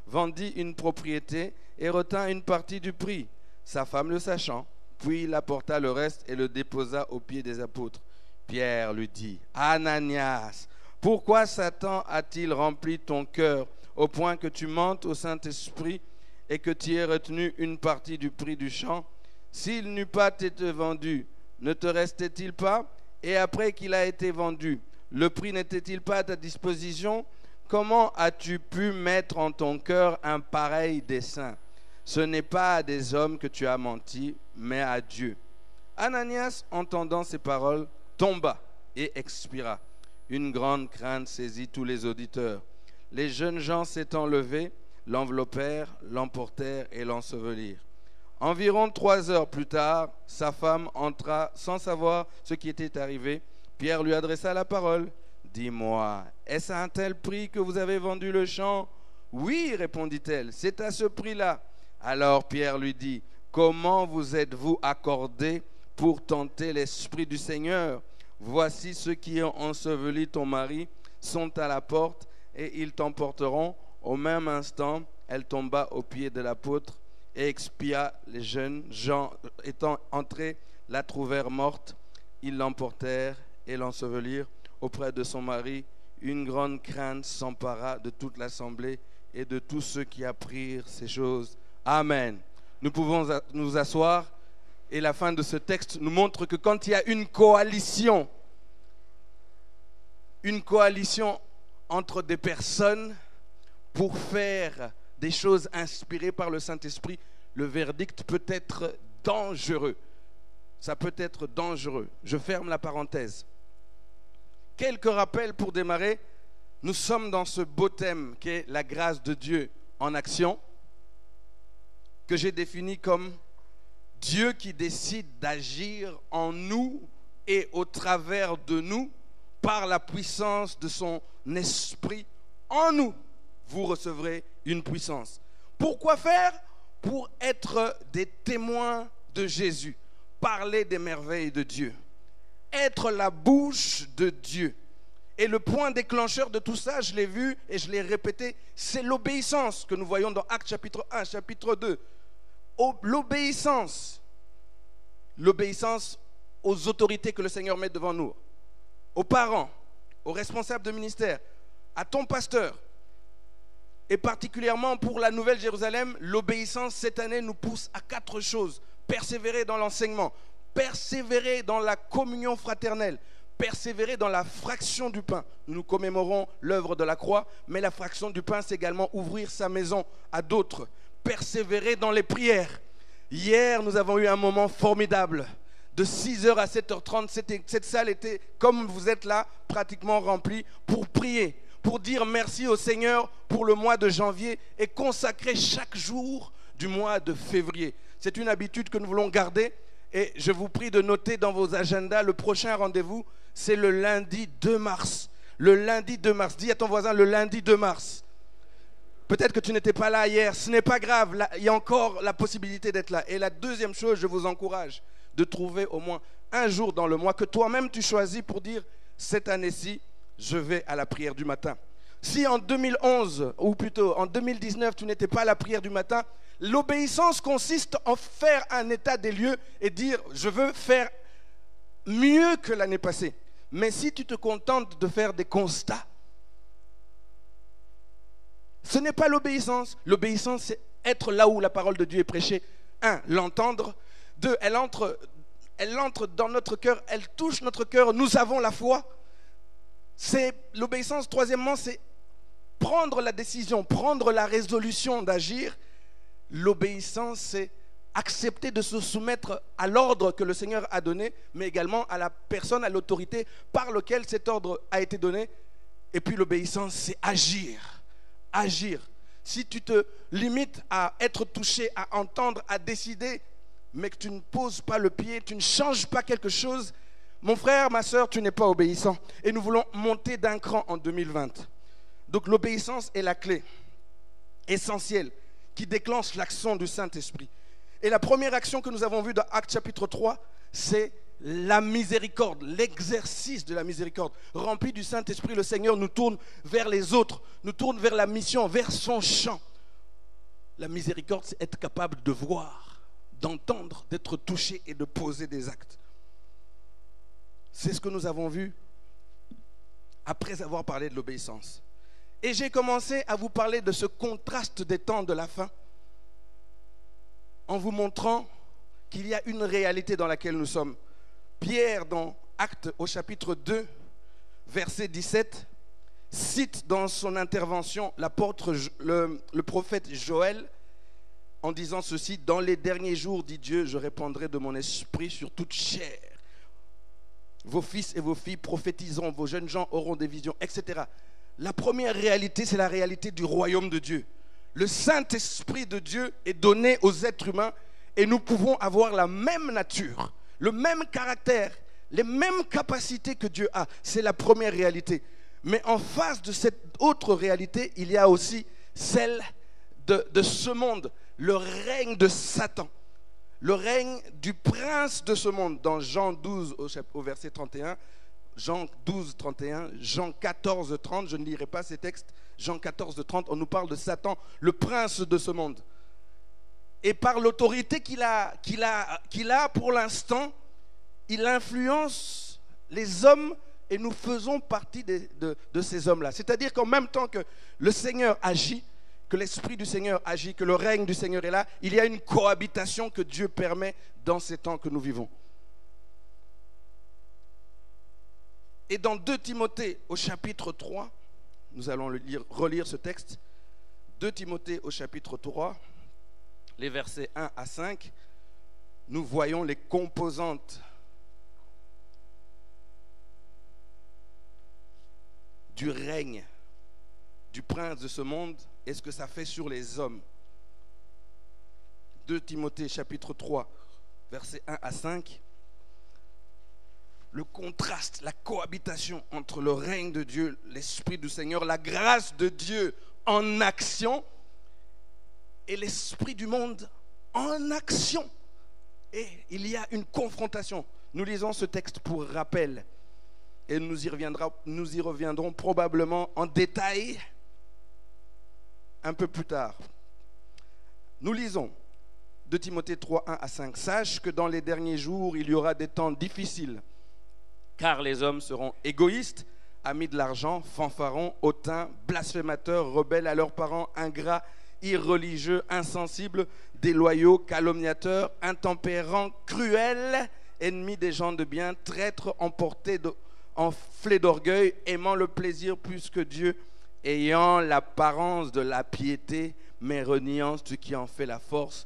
vendit une propriété et retint une partie du prix, sa femme le sachant. Puis il apporta le reste et le déposa aux pieds des apôtres. Pierre lui dit, « Ananias, pourquoi Satan a-t-il rempli ton cœur au point que tu mentes au Saint-Esprit et que tu aies retenu une partie du prix du champ? S'il n'eût pas été vendu, ne te restait-il pas? Et après qu'il a été vendu, le prix n'était-il pas à ta disposition? Comment as-tu pu mettre en ton cœur un pareil dessein? Ce n'est pas à des hommes que tu as menti, mais à Dieu. » Ananias, entendant ces paroles, tomba et expira. Une grande crainte saisit tous les auditeurs. Les jeunes gens s'étant levés, l'enveloppèrent, l'emportèrent et l'ensevelirent. Environ 3 heures plus tard, sa femme entra sans savoir ce qui était arrivé. Pierre lui adressa la parole. « Dis-moi, est-ce à un tel prix que vous avez vendu le champ? »« Oui, répondit-elle, c'est à ce prix-là. » Alors Pierre lui dit, « Comment vous êtes-vous accordé pour tenter l'Esprit du Seigneur? Voici ceux qui ont enseveli ton mari sont à la porte et ils t'emporteront. » Au même instant, elle tomba aux pieds de l'apôtre et expia. Les jeunes gens étant entrés la trouvèrent morte. Ils l'emportèrent et l'ensevelirent auprès de son mari. Une grande crainte s'empara de toute l'assemblée et de tous ceux qui apprirent ces choses. Amen. Nous pouvons nous asseoir et la fin de ce texte nous montre que quand il y a une coalition entre des personnes pour faire des choses inspirées par le Saint-Esprit, le verdict peut être dangereux. Ça peut être dangereux. Je ferme la parenthèse. Quelques rappels pour démarrer. Nous sommes dans ce beau thème qui est la grâce de Dieu en action, que j'ai défini comme Dieu qui décide d'agir en nous et au travers de nous par la puissance de son esprit en nous. Vous recevrez une puissance. Pourquoi faire? Pour être des témoins de Jésus, parler des merveilles de Dieu, être la bouche de Dieu. Et le point déclencheur de tout ça, je l'ai vu et je l'ai répété, c'est l'obéissance que nous voyons dans Actes chapitre 1, chapitre 2. L'obéissance aux autorités que le Seigneur met devant nous, aux parents, aux responsables de ministère, à ton pasteur. Et particulièrement pour la Nouvelle Jérusalem, l'obéissance cette année nous pousse à 4 choses. Persévérer dans l'enseignement, persévérer dans la communion fraternelle, persévérer dans la fraction du pain. Nous commémorons l'œuvre de la croix, mais la fraction du pain, c'est également ouvrir sa maison à d'autres. Persévérer dans les prières. Hier, nous avons eu un moment formidable. De 6h à 7h30, cette salle était, comme vous êtes là, pratiquement remplie pour prier, pour dire merci au Seigneur pour le mois de janvier et consacrer chaque jour du mois de février. C'est une habitude que nous voulons garder et je vous prie de noter dans vos agendas, le prochain rendez-vous, c'est le lundi 2 mars. Le lundi 2 mars. Dis à ton voisin, le lundi 2 mars. Peut-être que tu n'étais pas là hier, ce n'est pas grave, là, il y a encore la possibilité d'être là. Et la deuxième chose, je vous encourage de trouver au moins un jour dans le mois que toi-même tu choisis pour dire, cette année-ci, je vais à la prière du matin. Si en 2011, ou plutôt en 2019, tu n'étais pas à la prière du matin, l'obéissance consiste en faire un état des lieux et dire, je veux faire mieux que l'année passée. Mais si tu te contentes de faire des constats, ce n'est pas l'obéissance. L'obéissance, c'est être là où la parole de Dieu est prêchée. 1, l'entendre. 2, elle entre dans notre cœur, elle touche notre cœur, nous avons la foi. C'est l'obéissance. Troisièmement, c'est prendre la décision, prendre la résolution d'agir. L'obéissance, c'est accepter de se soumettre à l'ordre que le Seigneur a donné, mais également à la personne, à l'autorité par laquelle cet ordre a été donné. Et puis l'obéissance, c'est agir. Agir. Si tu te limites à être touché, à entendre, à décider, mais que tu ne poses pas le pied, tu ne changes pas quelque chose, mon frère, ma soeur, tu n'es pas obéissant. Et nous voulons monter d'un cran en 2020. Donc l'obéissance est la clé essentielle qui déclenche l'action du Saint-Esprit. Et la première action que nous avons vue dans Actes chapitre 3, c'est la miséricorde, l'exercice de la miséricorde. Rempli du Saint-Esprit, le Seigneur nous tourne vers les autres, nous tourne vers la mission, vers son champ. La miséricorde, c'est être capable de voir, d'entendre, d'être touché et de poser des actes. C'est ce que nous avons vu après avoir parlé de l'obéissance. Et j'ai commencé à vous parler de ce contraste des temps de la fin en vous montrant qu'il y a une réalité dans laquelle nous sommes. Pierre, dans Actes au chapitre 2, verset 17, cite dans son intervention l'apôtre, le prophète Joël, en disant ceci: dans les derniers jours, dit Dieu, je répandrai de mon esprit sur toute chair. Vos fils et vos filles prophétiseront, vos jeunes gens auront des visions, etc. La première réalité, c'est la réalité du royaume de Dieu. Le Saint-Esprit de Dieu est donné aux êtres humains et nous pouvons avoir la même nature, le même caractère, les mêmes capacités que Dieu a. C'est la première réalité. Mais en face de cette autre réalité, il y a aussi celle de ce monde, le règne de Satan, le règne du prince de ce monde. Dans Jean 12 au verset 31, Jean 12, 31, Jean 14, 30, je ne lirai pas ces textes, Jean 14, 30, on nous parle de Satan, le prince de ce monde. Et par l'autorité qu'il a pour l'instant, il influence les hommes et nous faisons partie de ces hommes-là. C'est-à-dire qu'en même temps que le Seigneur agit, que l'Esprit du Seigneur agit, que le règne du Seigneur est là, il y a une cohabitation que Dieu permet dans ces temps que nous vivons. Et dans 2 Timothée au chapitre 3, nous allons relire ce texte, 2 Timothée au chapitre 3, les versets 1 à 5, nous voyons les composantes du règne du prince de ce monde et ce que ça fait sur les hommes. 2 Timothée chapitre 3, versets 1 à 5. Le contraste, la cohabitation entre le règne de Dieu, l'Esprit du Seigneur, la grâce de Dieu en action et l'esprit du monde en action. Et il y a une confrontation. Nous lisons ce texte pour rappel et nous y reviendrons probablement en détail un peu plus tard. Nous lisons 2 Timothée 3, 1 à 5. Sache que dans les derniers jours, il y aura des temps difficiles, car les hommes seront égoïstes, amis de l'argent, fanfarons, hautains, blasphémateurs, rebelles à leurs parents, ingrats, irreligieux, insensibles, déloyaux, calomniateurs, intempérants, cruels ennemi des gens de bien, traître, emporté, enflé d'orgueil, aimant le plaisir plus que Dieu, ayant l'apparence de la piété, mais reniant ce qui en fait la force.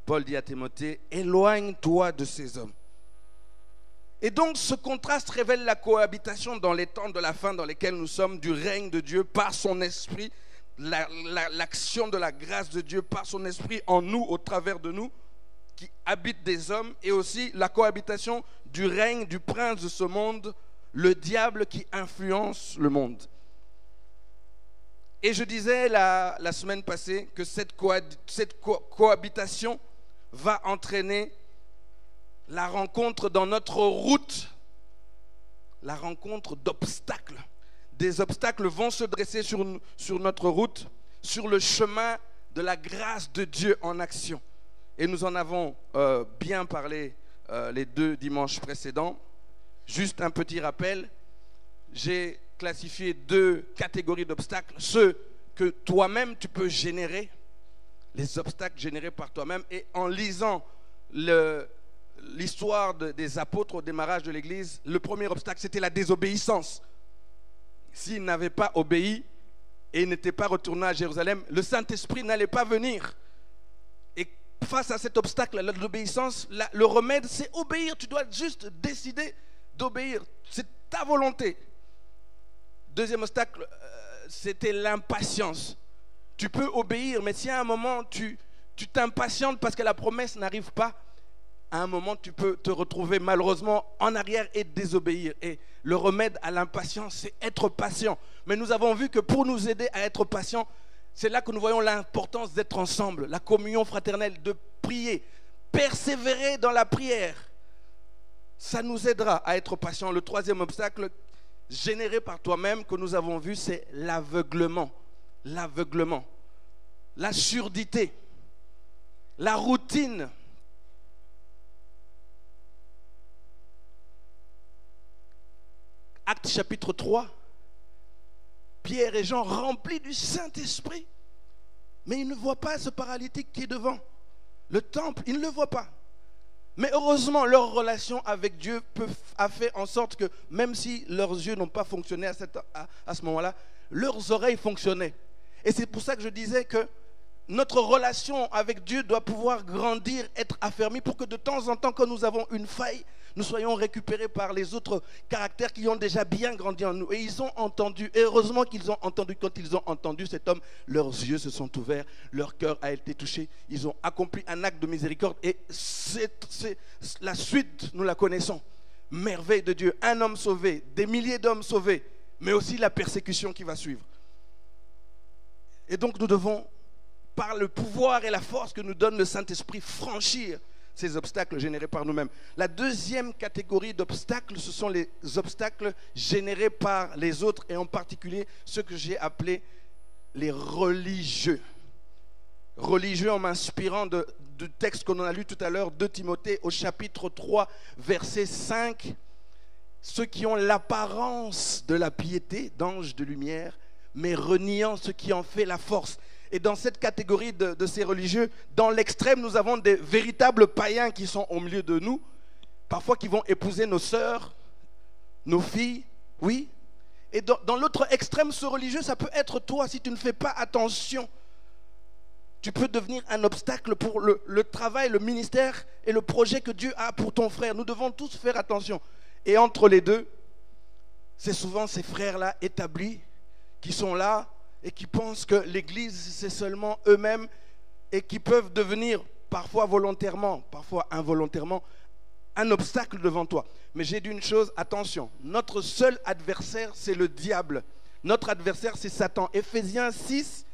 Paul dit à Timothée, éloigne-toi de ces hommes. Et donc ce contraste révèle la cohabitation dans les temps de la fin dans lesquels nous sommes du règne de Dieu par son esprit, l'action de la grâce de Dieu par son esprit en nous, au travers de nous, qui habite des hommes, et aussi la cohabitation du règne du prince de ce monde, le diable qui influence le monde. Et je disais la semaine passée que cette cohabitation va entraîner la rencontre dans notre route, la rencontre d'obstacles. Des obstacles vont se dresser sur notre route, sur le chemin de la grâce de Dieu en action. Et nous en avons bien parlé les 2 dimanches précédents. Juste un petit rappel, j'ai classifié 2 catégories d'obstacles. Ceux que toi-même tu peux générer, les obstacles générés par toi-même. Et en lisant l'histoire des apôtres au démarrage de l'Église, le premier obstacle, c'était la désobéissance. S'ils n'avaient pas obéi et n'étaient pas retournés à Jérusalem, le Saint-Esprit n'allait pas venir. Et face à cet obstacle, à l'obéissance, le remède, c'est obéir. Tu dois juste décider d'obéir. C'est ta volonté. Deuxième obstacle, c'était l'impatience. Tu peux obéir, mais si à un moment tu t'impatientes parce que la promesse n'arrive pas, à un moment tu peux te retrouver malheureusement en arrière et désobéir. Et le remède à l'impatience, c'est être patient. Mais nous avons vu que pour nous aider à être patient, c'est là que nous voyons l'importance d'être ensemble, la communion fraternelle, de prier, persévérer dans la prière. Ça nous aidera à être patient. Le troisième obstacle généré par toi-même que nous avons vu, c'est l'aveuglement. L'aveuglement, la surdité, la routine. Actes chapitre 3, Pierre et Jean remplis du Saint-Esprit, mais ils ne voient pas ce paralytique qui est devant le temple, ils ne le voient pas. Mais heureusement, leur relation avec Dieu a fait en sorte que même si leurs yeux n'ont pas fonctionné à ce moment-là, leurs oreilles fonctionnaient. Et c'est pour ça que je disais que notre relation avec Dieu doit pouvoir grandir, être affermie, pour que de temps en temps, quand nous avons une faille, nous soyons récupérés par les autres caractères qui ont déjà bien grandi en nous. Et ils ont entendu, et heureusement qu'ils ont entendu. Quand ils ont entendu cet homme, leurs yeux se sont ouverts, leur cœur a été touché, ils ont accompli un acte de miséricorde. Et c'est la suite, nous la connaissons. Merveille de Dieu, un homme sauvé, des milliers d'hommes sauvés, mais aussi la persécution qui va suivre. Et donc nous devons, par le pouvoir et la force que nous donne le Saint-Esprit, franchir ces obstacles générés par nous-mêmes. La deuxième catégorie d'obstacles, ce sont les obstacles générés par les autres, et en particulier ceux que j'ai appelés les religieux. Religieux en m'inspirant du texte qu'on a lu tout à l'heure, 2 Timothée au chapitre 3, verset 5. Ceux qui ont l'apparence de la piété, d'anges de lumière, mais reniant ce qui en fait la force. Et dans cette catégorie de ces religieux, dans l'extrême, nous avons des véritables païens qui sont au milieu de nous, parfois qui vont épouser nos sœurs, nos filles, oui. Et dans l'autre extrême, ce religieux, ça peut être toi, si tu ne fais pas attention. Tu peux devenir un obstacle pour le travail, le ministère et le projet que Dieu a pour ton frère. Nous devons tous faire attention. Et entre les deux, c'est souvent ces frères-là établis qui sont là et qui pensent que l'Église, c'est seulement eux-mêmes, et qui peuvent devenir, parfois volontairement, parfois involontairement, un obstacle devant toi. Mais j'ai dit une chose, attention, notre seul adversaire, c'est le diable. Notre adversaire, c'est Satan. Éphésiens 6,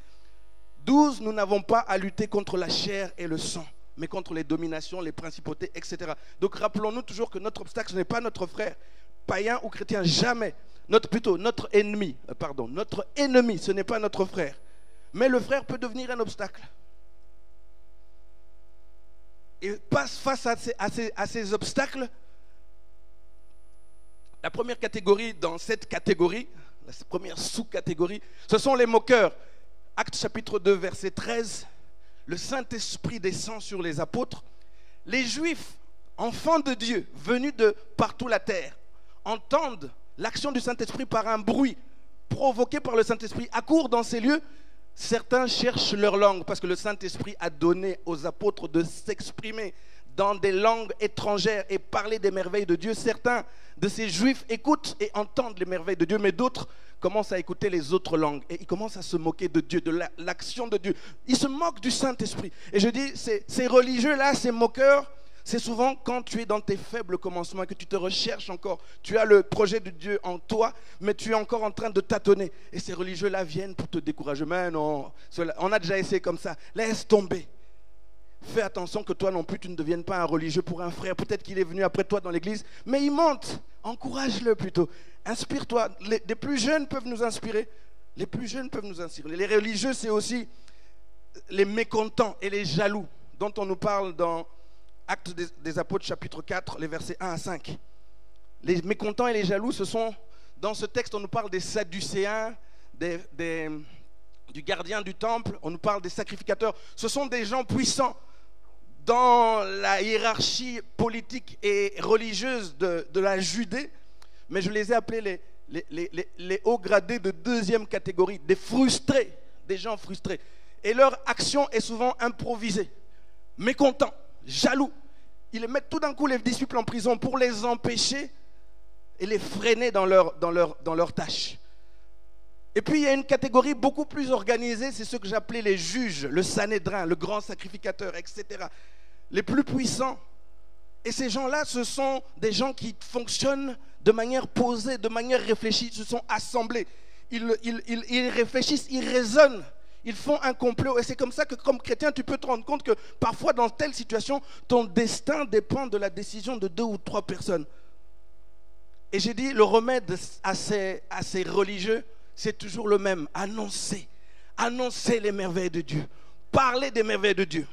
12, nous n'avons pas à lutter contre la chair et le sang, mais contre les dominations, les principautés, etc. Donc rappelons-nous toujours que notre obstacle, ce n'est pas notre frère, païen ou chrétien, jamais. Notre ennemi, ce n'est pas notre frère. Mais le frère peut devenir un obstacle. Et face à ces obstacles, la première catégorie dans cette catégorie, la première sous-catégorie, ce sont les moqueurs. Actes chapitre 2, verset 13, le Saint-Esprit descend sur les apôtres. Les Juifs enfants de Dieu, venus de partout la terre, entendent l'action du Saint-Esprit par un bruit provoqué par le Saint-Esprit, accourent dans ces lieux, certains cherchent leur langue parce que le Saint-Esprit a donné aux apôtres de s'exprimer dans des langues étrangères et parler des merveilles de Dieu. Certains de ces Juifs écoutent et entendent les merveilles de Dieu, mais d'autres commencent à écouter les autres langues et ils commencent à se moquer de Dieu, de l'action de Dieu. Ils se moquent du Saint-Esprit. Et je dis, ces religieux-là, ces moqueurs, c'est souvent quand tu es dans tes faibles commencements et que tu te recherches encore. Tu as le projet de Dieu en toi, mais tu es encore en train de tâtonner. Et ces religieux-là viennent pour te décourager. Mais non, on a déjà essayé comme ça. Laisse tomber. Fais attention que toi non plus, tu ne deviennes pas un religieux pour un frère. Peut-être qu'il est venu après toi dans l'église, mais il monte. Encourage-le plutôt. Inspire-toi. Les plus jeunes peuvent nous inspirer. Les plus jeunes peuvent nous inspirer. Les religieux, c'est aussi les mécontents et les jaloux dont on nous parle dans Actes des Apôtres, chapitre 4, les versets 1 à 5. Les mécontents et les jaloux, ce sont, dans ce texte, on nous parle des Sadducéens, du gardien du temple, on nous parle des sacrificateurs. Ce sont des gens puissants dans la hiérarchie politique et religieuse de la Judée, mais je les ai appelés les hauts gradés de deuxième catégorie, des frustrés, des gens frustrés. Et leur action est souvent improvisée, mécontents, jaloux. Ils mettent tout d'un coup les disciples en prison pour les empêcher et les freiner dans leur tâche. Et puis il y a une catégorie beaucoup plus organisée, c'est ceux que j'appelais les juges, le Sanhédrin, le grand sacrificateur, etc. Les plus puissants. Et ces gens-là, ce sont des gens qui fonctionnent de manière posée, de manière réfléchie, se sont assemblés. Ils réfléchissent, ils raisonnent, ils font un complot. Et c'est comme ça que comme chrétien, tu peux te rendre compte que parfois dans telle situation, ton destin dépend de la décision de 2 ou 3 personnes. Et j'ai dit, le remède à ces religieux, c'est toujours le même. Annoncer les merveilles de Dieu. Parler des merveilles de Dieu.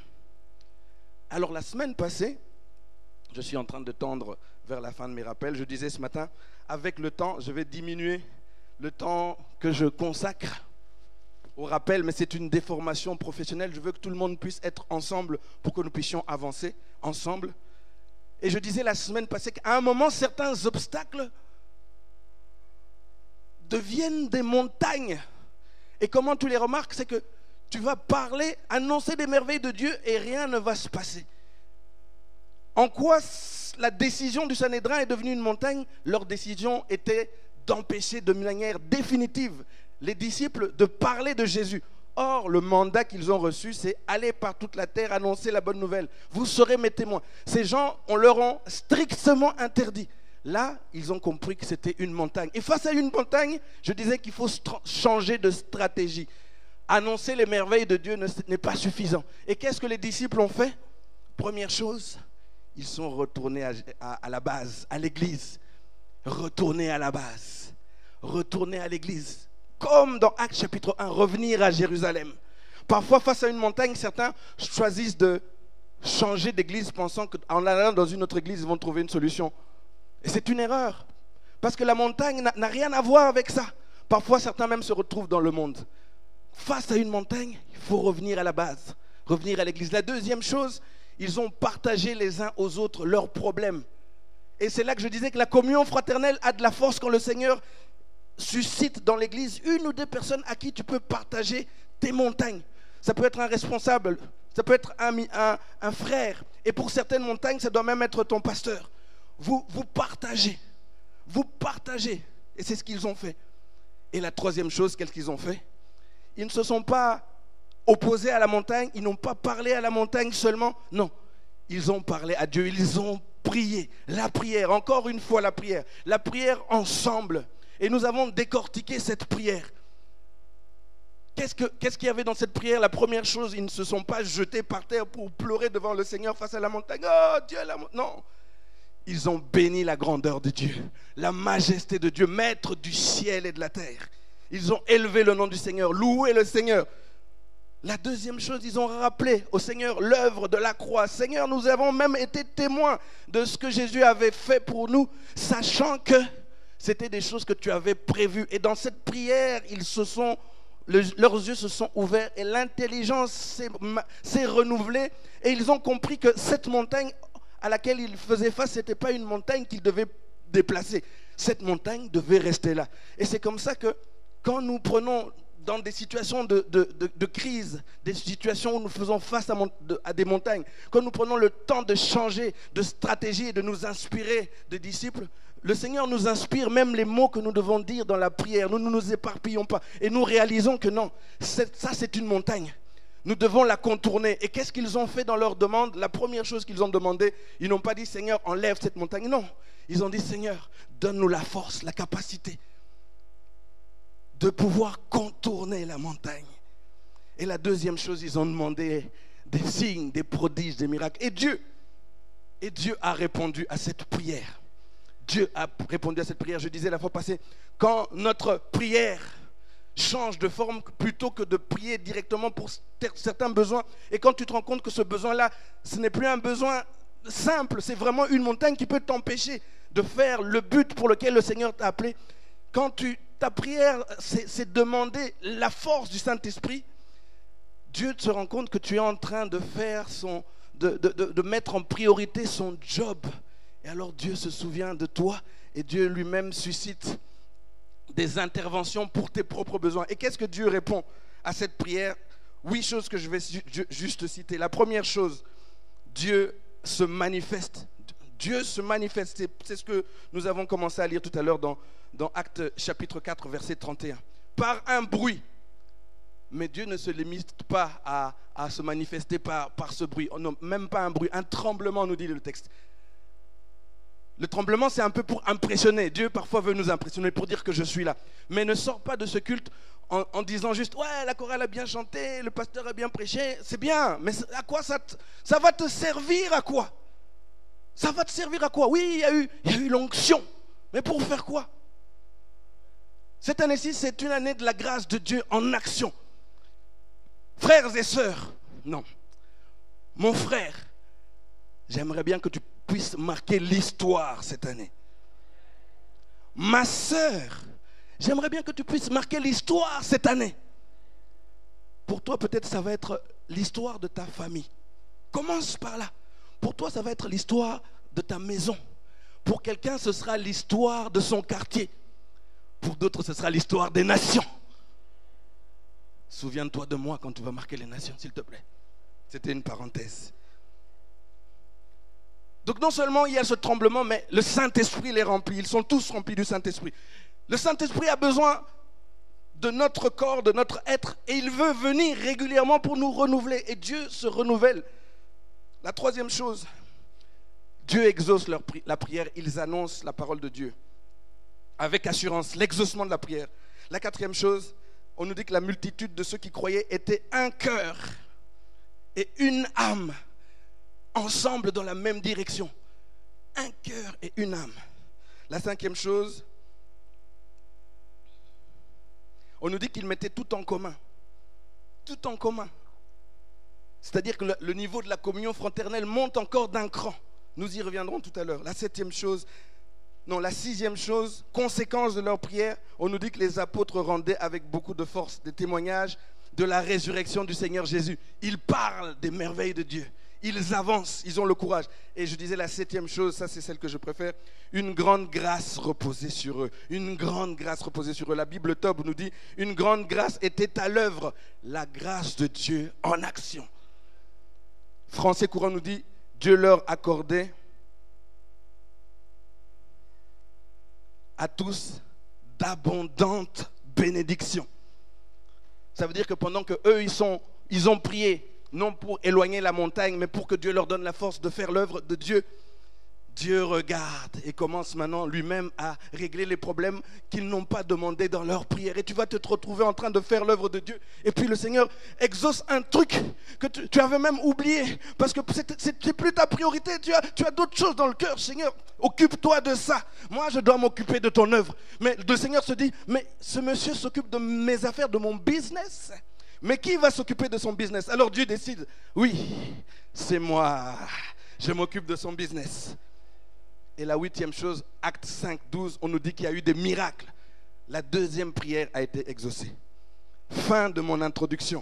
Alors la semaine passée, je suis en train de tendre vers la fin de mes rappels. Je disais ce matin, avec le temps, je vais diminuer le temps que je consacre au rappel, mais c'est une déformation professionnelle. Je veux que tout le monde puisse être ensemble pour que nous puissions avancer ensemble. Et je disais la semaine passée qu'à un moment, certains obstacles deviennent des montagnes. Et comment tu les remarques, c'est que tu vas parler, annoncer des merveilles de Dieu et rien ne va se passer. En quoi la décision du Sanhédrin est devenue une montagne? Leur décision était d'empêcher de manière définitive les disciples de parler de Jésus. Or, le mandat qu'ils ont reçu, c'est aller par toute la terre, annoncer la bonne nouvelle. Vous serez mes témoins. Ces gens, on leur a strictement interdit. Là, ils ont compris que c'était une montagne. Et face à une montagne, je disais qu'il faut changer de stratégie. Annoncer les merveilles de Dieu n'est pas suffisant. Et qu'est-ce que les disciples ont fait? Première chose, ils sont retournés à la base, à l'église. Retourner à la base. Retourner à l'église. Comme dans Actes chapitre 1, revenir à Jérusalem. Parfois, face à une montagne, certains choisissent de changer d'église pensant qu'en allant dans une autre église, ils vont trouver une solution. Et c'est une erreur. Parce que la montagne n'a rien à voir avec ça. Parfois, certains même se retrouvent dans le monde. Face à une montagne, il faut revenir à la base. Revenir à l'église. La deuxième chose, ils ont partagé les uns aux autres leurs problèmes. Et c'est là que je disais que la communion fraternelle a de la force quand le Seigneur suscite dans l'église 1 ou 2 personnes à qui tu peux partager tes montagnes. Ça peut être un responsable, ça peut être un frère. Et pour certaines montagnes, ça doit même être ton pasteur. Vous partagez. Vous partagez. Et c'est ce qu'ils ont fait. Et la troisième chose, qu'est-ce qu'ils ont fait? Ils ne se sont pas opposés à la montagne. Ils n'ont pas parlé à la montagne seulement. Non. Ils ont parlé à Dieu. Ils ont prié. La prière. Encore une fois, la prière. La prière ensemble. Et nous avons décortiqué cette prière. Qu'est-ce qu'il y avait dans cette prière? La première chose, ils ne se sont pas jetés par terre pour pleurer devant le Seigneur face à la montagne. Oh Dieu, non. Ils ont béni la grandeur de Dieu, la majesté de Dieu, maître du ciel et de la terre. Ils ont élevé le nom du Seigneur, loué le Seigneur. La deuxième chose, ils ont rappelé au Seigneur l'œuvre de la croix. Seigneur, nous avons même été témoins de ce que Jésus avait fait pour nous, sachant que c'était des choses que tu avais prévues. Et dans cette prière, leurs yeux se sont ouverts et l'intelligence s'est renouvelée. Et ils ont compris que cette montagne à laquelle il faisait face, ce n'était pas une montagne qu'il devait déplacer. Cette montagne devait rester là. Et c'est comme ça que quand nous prenons dans des situations de crise, des situations où nous faisons face à des montagnes, quand nous prenons le temps de changer de stratégie et de nous inspirer de disciples, le Seigneur nous inspire même les mots que nous devons dire dans la prière. Nous ne nous éparpillons pas et nous réalisons que non, ça c'est une montagne. Nous devons la contourner. Et qu'est-ce qu'ils ont fait dans leur demande? La première chose qu'ils ont demandé, ils n'ont pas dit Seigneur, enlève cette montagne. Non, ils ont dit Seigneur, donne-nous la force, la capacité de pouvoir contourner la montagne. Et la deuxième chose, ils ont demandé des signes, des prodiges, des miracles. Et Dieu a répondu à cette prière. Dieu a répondu à cette prière. Je disais la fois passée, quand notre prière change de forme, plutôt que de prier directement pour certains besoins, et quand tu te rends compte que ce besoin-là, ce n'est plus un besoin simple, c'est vraiment une montagne qui peut t'empêcher de faire le but pour lequel le Seigneur t'a appelé. Quand ta prière, c'est demander la force du Saint-Esprit, Dieu se rend compte que tu es en train de faire de mettre en priorité son job. Et alors Dieu se souvient de toi et Dieu lui-même suscite des interventions pour tes propres besoins. Et qu'est-ce que Dieu répond à cette prière? 8 choses que je vais juste citer. La première chose, Dieu se manifeste. Dieu se manifeste. C'est ce que nous avons commencé à lire tout à l'heure dans Actes chapitre 4, verset 31. Par un bruit. Mais Dieu ne se limite pas à se manifester par ce bruit. Oh non, même pas un bruit, un tremblement, nous dit le texte. Le tremblement, c'est un peu pour impressionner. Dieu parfois veut nous impressionner pour dire que je suis là. Mais ne sors pas de ce culte en disant juste « Ouais, la chorale a bien chanté, le pasteur a bien prêché. » C'est bien, mais à quoi ça va te servir à quoi? Ça va te servir à quoi? Oui, il y a eu l'onction. Mais pour faire quoi? Cette année-ci, c'est une année de la grâce de Dieu en action. Frères et sœurs, non. Mon frère, j'aimerais bien que tu puisses marquer l'histoire cette année. Ma sœur, j'aimerais bien que tu puisses marquer l'histoire cette année. Pour toi, peut-être, ça va être l'histoire de ta famille. Commence par là. Pour toi, ça va être l'histoire de ta maison. Pour quelqu'un, ce sera l'histoire de son quartier. Pour d'autres, ce sera l'histoire des nations. Souviens-toi de moi quand tu vas marquer les nations, s'il te plaît. C'était une parenthèse. Donc non seulement il y a ce tremblement, mais le Saint-Esprit les remplit. Ils sont tous remplis du Saint-Esprit. Le Saint-Esprit a besoin de notre corps, de notre être, et il veut venir régulièrement pour nous renouveler. Et Dieu se renouvelle. La troisième chose, Dieu exauce la prière. Ils annoncent la parole de Dieu avec assurance, l'exaucement de la prière. La quatrième chose, on nous dit que la multitude de ceux qui croyaient était un cœur et une âme, ensemble dans la même direction. Un cœur et une âme. La cinquième chose, on nous dit qu'ils mettaient tout en commun. Tout en commun. C'est-à-dire que le niveau de la communion fraternelle monte encore d'un cran. Nous y reviendrons tout à l'heure. La sixième chose, conséquence de leur prière, on nous dit que les apôtres rendaient avec beaucoup de force des témoignages de la résurrection du Seigneur Jésus. Ils parlent des merveilles de Dieu. Ils avancent, ils ont le courage. Et je disais la septième chose, ça c'est celle que je préfère, une grande grâce reposée sur eux. Une grande grâce reposée sur eux. La Bible Tob nous dit, une grande grâce était à l'œuvre. La grâce de Dieu en action. Français courant nous dit, Dieu leur accordait à tous d'abondantes bénédictions. Ça veut dire que pendant que eux ils ont prié, non pour éloigner la montagne, mais pour que Dieu leur donne la force de faire l'œuvre de Dieu, Dieu regarde et commence maintenant lui-même à régler les problèmes qu'ils n'ont pas demandé dans leur prière. Et tu vas te retrouver en train de faire l'œuvre de Dieu. Et puis le Seigneur exauce un truc que tu avais même oublié. Parce que c'est plus ta priorité. Tu as d'autres choses dans le cœur. Seigneur, occupe-toi de ça. Moi, je dois m'occuper de ton œuvre. Mais le Seigneur se dit, mais ce monsieur s'occupe de mes affaires, de mon business. Mais qui va s'occuper de son business? Alors Dieu décide, oui, c'est moi. Je m'occupe de son business. Et la huitième chose, Acte 5, 12, on nous dit qu'il y a eu des miracles. La deuxième prière a été exaucée. Fin de mon introduction.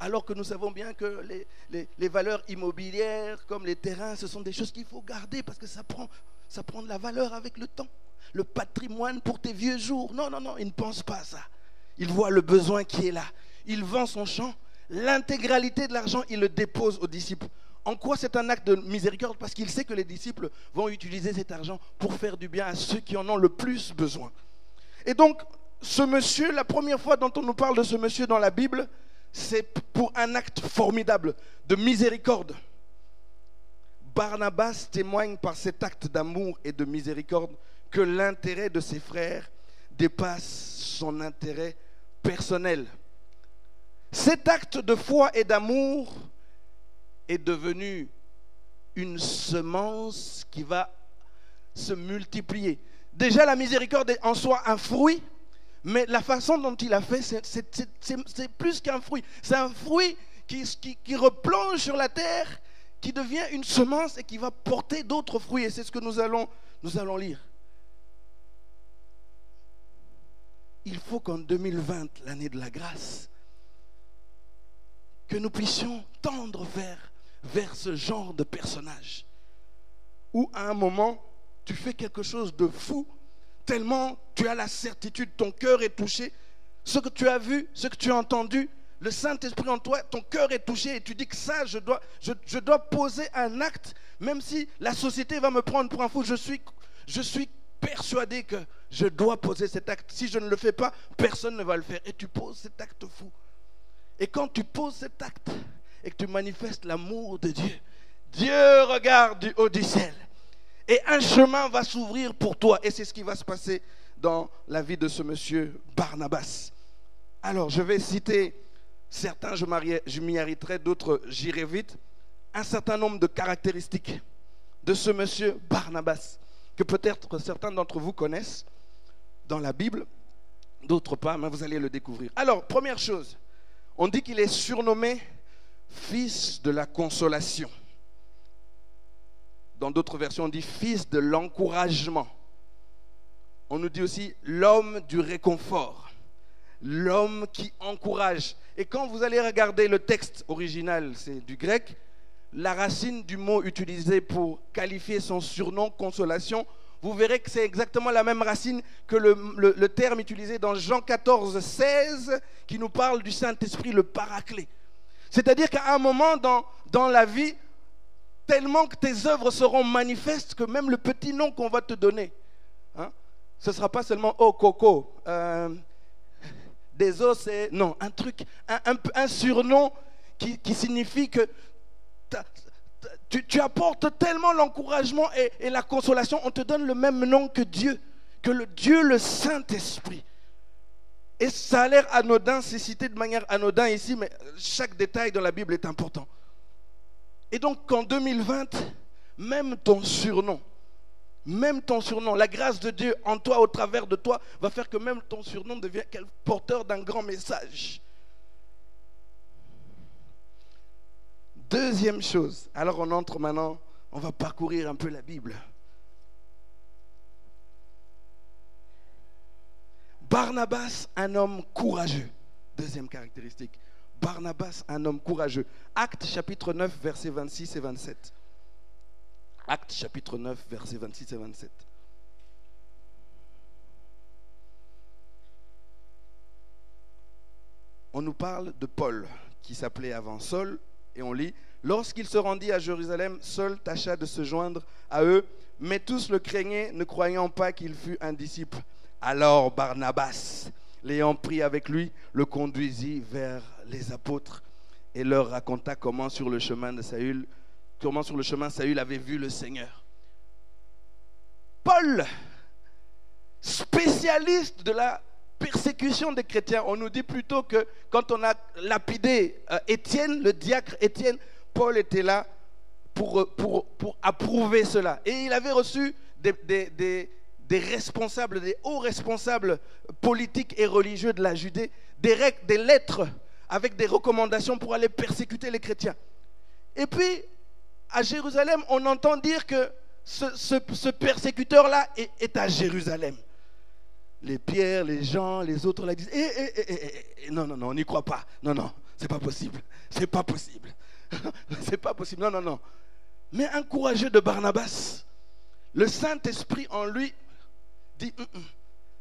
Alors que nous savons bien que les valeurs immobilières, comme les terrains, ce sont des choses qu'il faut garder parce que ça prend de la valeur avec le temps. Le patrimoine pour tes vieux jours. Non, non, non, il ne pense pas à ça. Il voit le besoin qui est là. Il vend son champ. L'intégralité de l'argent, il le dépose aux disciples. En quoi c'est un acte de miséricorde? Parce qu'il sait que les disciples vont utiliser cet argent pour faire du bien à ceux qui en ont le plus besoin. Et donc, ce monsieur, la première fois dont on nous parle de ce monsieur dans la Bible, c'est pour un acte formidable de miséricorde. Barnabas témoigne par cet acte d'amour et de miséricorde que l'intérêt de ses frères dépasse son intérêt personnel. Cet acte de foi et d'amour est devenu une semence qui va se multiplier. Déjà, la miséricorde est en soi un fruit, mais la façon dont il a fait, c'est plus qu'un fruit. C'est un fruit qui replonge sur la terre, qui devient une semence et qui va porter d'autres fruits. Et c'est ce que nous allons lire. Il faut qu'en 2020, l'année de la grâce, que nous puissions tendre vers ce genre de personnage où à un moment tu fais quelque chose de fou, tellement tu as la certitude, ton cœur est touché, ce que tu as vu, ce que tu as entendu, le Saint-Esprit en toi, ton cœur est touché et tu dis que ça, je dois poser un acte, même si la société va me prendre pour un fou, je suis persuadé que je dois poser cet acte. Si je ne le fais pas, personne ne va le faire. Et tu poses cet acte fou. Et quand tu poses cet acte et que tu manifestes l'amour de Dieu, Dieu regarde du haut du ciel. Et un chemin va s'ouvrir pour toi. Et c'est ce qui va se passer dans la vie de ce monsieur Barnabas. Alors, je vais citer certains, je m'y arrêterai, d'autres, j'irai vite. Un certain nombre de caractéristiques de ce monsieur Barnabas, que peut-être certains d'entre vous connaissent dans la Bible, d'autres pas, mais vous allez le découvrir. Alors, première chose, on dit qu'il est surnommé fils de la consolation. Dans d'autres versions, on dit fils de l'encouragement. On nous dit aussi l'homme du réconfort, l'homme qui encourage. Et quand vous allez regarder le texte original, c'est du grec, la racine du mot utilisé pour qualifier son surnom, consolation, vous verrez que c'est exactement la même racine que le terme utilisé dans Jean 14, 16, qui nous parle du Saint-Esprit, le Paraclet. C'est-à-dire qu'à un moment dans la vie, tellement que tes œuvres seront manifestes que même le petit nom qu'on va te donner, hein, ce ne sera pas seulement « Oh, Coco », des os, c'est... Non, un truc, un surnom qui signifie que tu apportes tellement l'encouragement et la consolation, on te donne le même nom que Dieu, Dieu le Saint-Esprit. Et ça a l'air anodin, c'est cité de manière anodin ici, mais chaque détail dans la Bible est important. Et donc en 2020, même ton surnom, la grâce de Dieu en toi, au travers de toi, va faire que même ton surnom devient porteur d'un grand message. Deuxième chose, alors on entre maintenant, on va parcourir un peu la Bible. Barnabas, un homme courageux. Deuxième caractéristique. Barnabas, un homme courageux. Actes chapitre 9, versets 26 et 27. Actes chapitre 9, versets 26 et 27. On nous parle de Paul, qui s'appelait avant Saul, et on lit, lorsqu'il se rendit à Jérusalem, Saul tâcha de se joindre à eux, mais tous le craignaient, ne croyant pas qu'il fût un disciple. Alors Barnabas, l'ayant pris avec lui, le conduisit vers les apôtres et leur raconta comment sur le chemin Saül avait vu le Seigneur. Paul, spécialiste de la persécution des chrétiens, on nous dit plutôt que quand on a lapidé Étienne, le diacre Étienne, Paul était là pour approuver cela. Et il avait reçu des responsables, des hauts responsables politiques et religieux de la Judée, des lettres avec des recommandations pour aller persécuter les chrétiens. Et puis, à Jérusalem, on entend dire que ce persécuteur-là est à Jérusalem. Les Pierre, les Jean, les autres là disent non, on n'y croit pas. Non, c'est pas possible. C'est pas possible. C'est pas possible. Non, non, non. Mais un courageux de Barnabas, le Saint-Esprit en lui dit,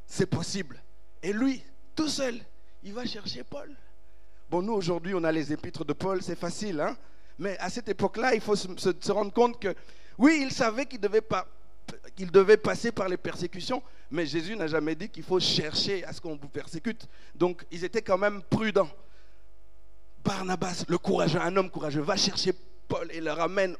c'est possible. Et lui, tout seul, il va chercher Paul. Bon, nous, aujourd'hui, on a les épîtres de Paul, c'est facile, hein? Mais à cette époque-là, il faut se rendre compte que, oui, il savait qu'il devait passer par les persécutions, mais Jésus n'a jamais dit qu'il faut chercher à ce qu'on vous persécute. Donc, ils étaient quand même prudents. Barnabas, le courageux, un homme courageux, va chercher Paul et le ramène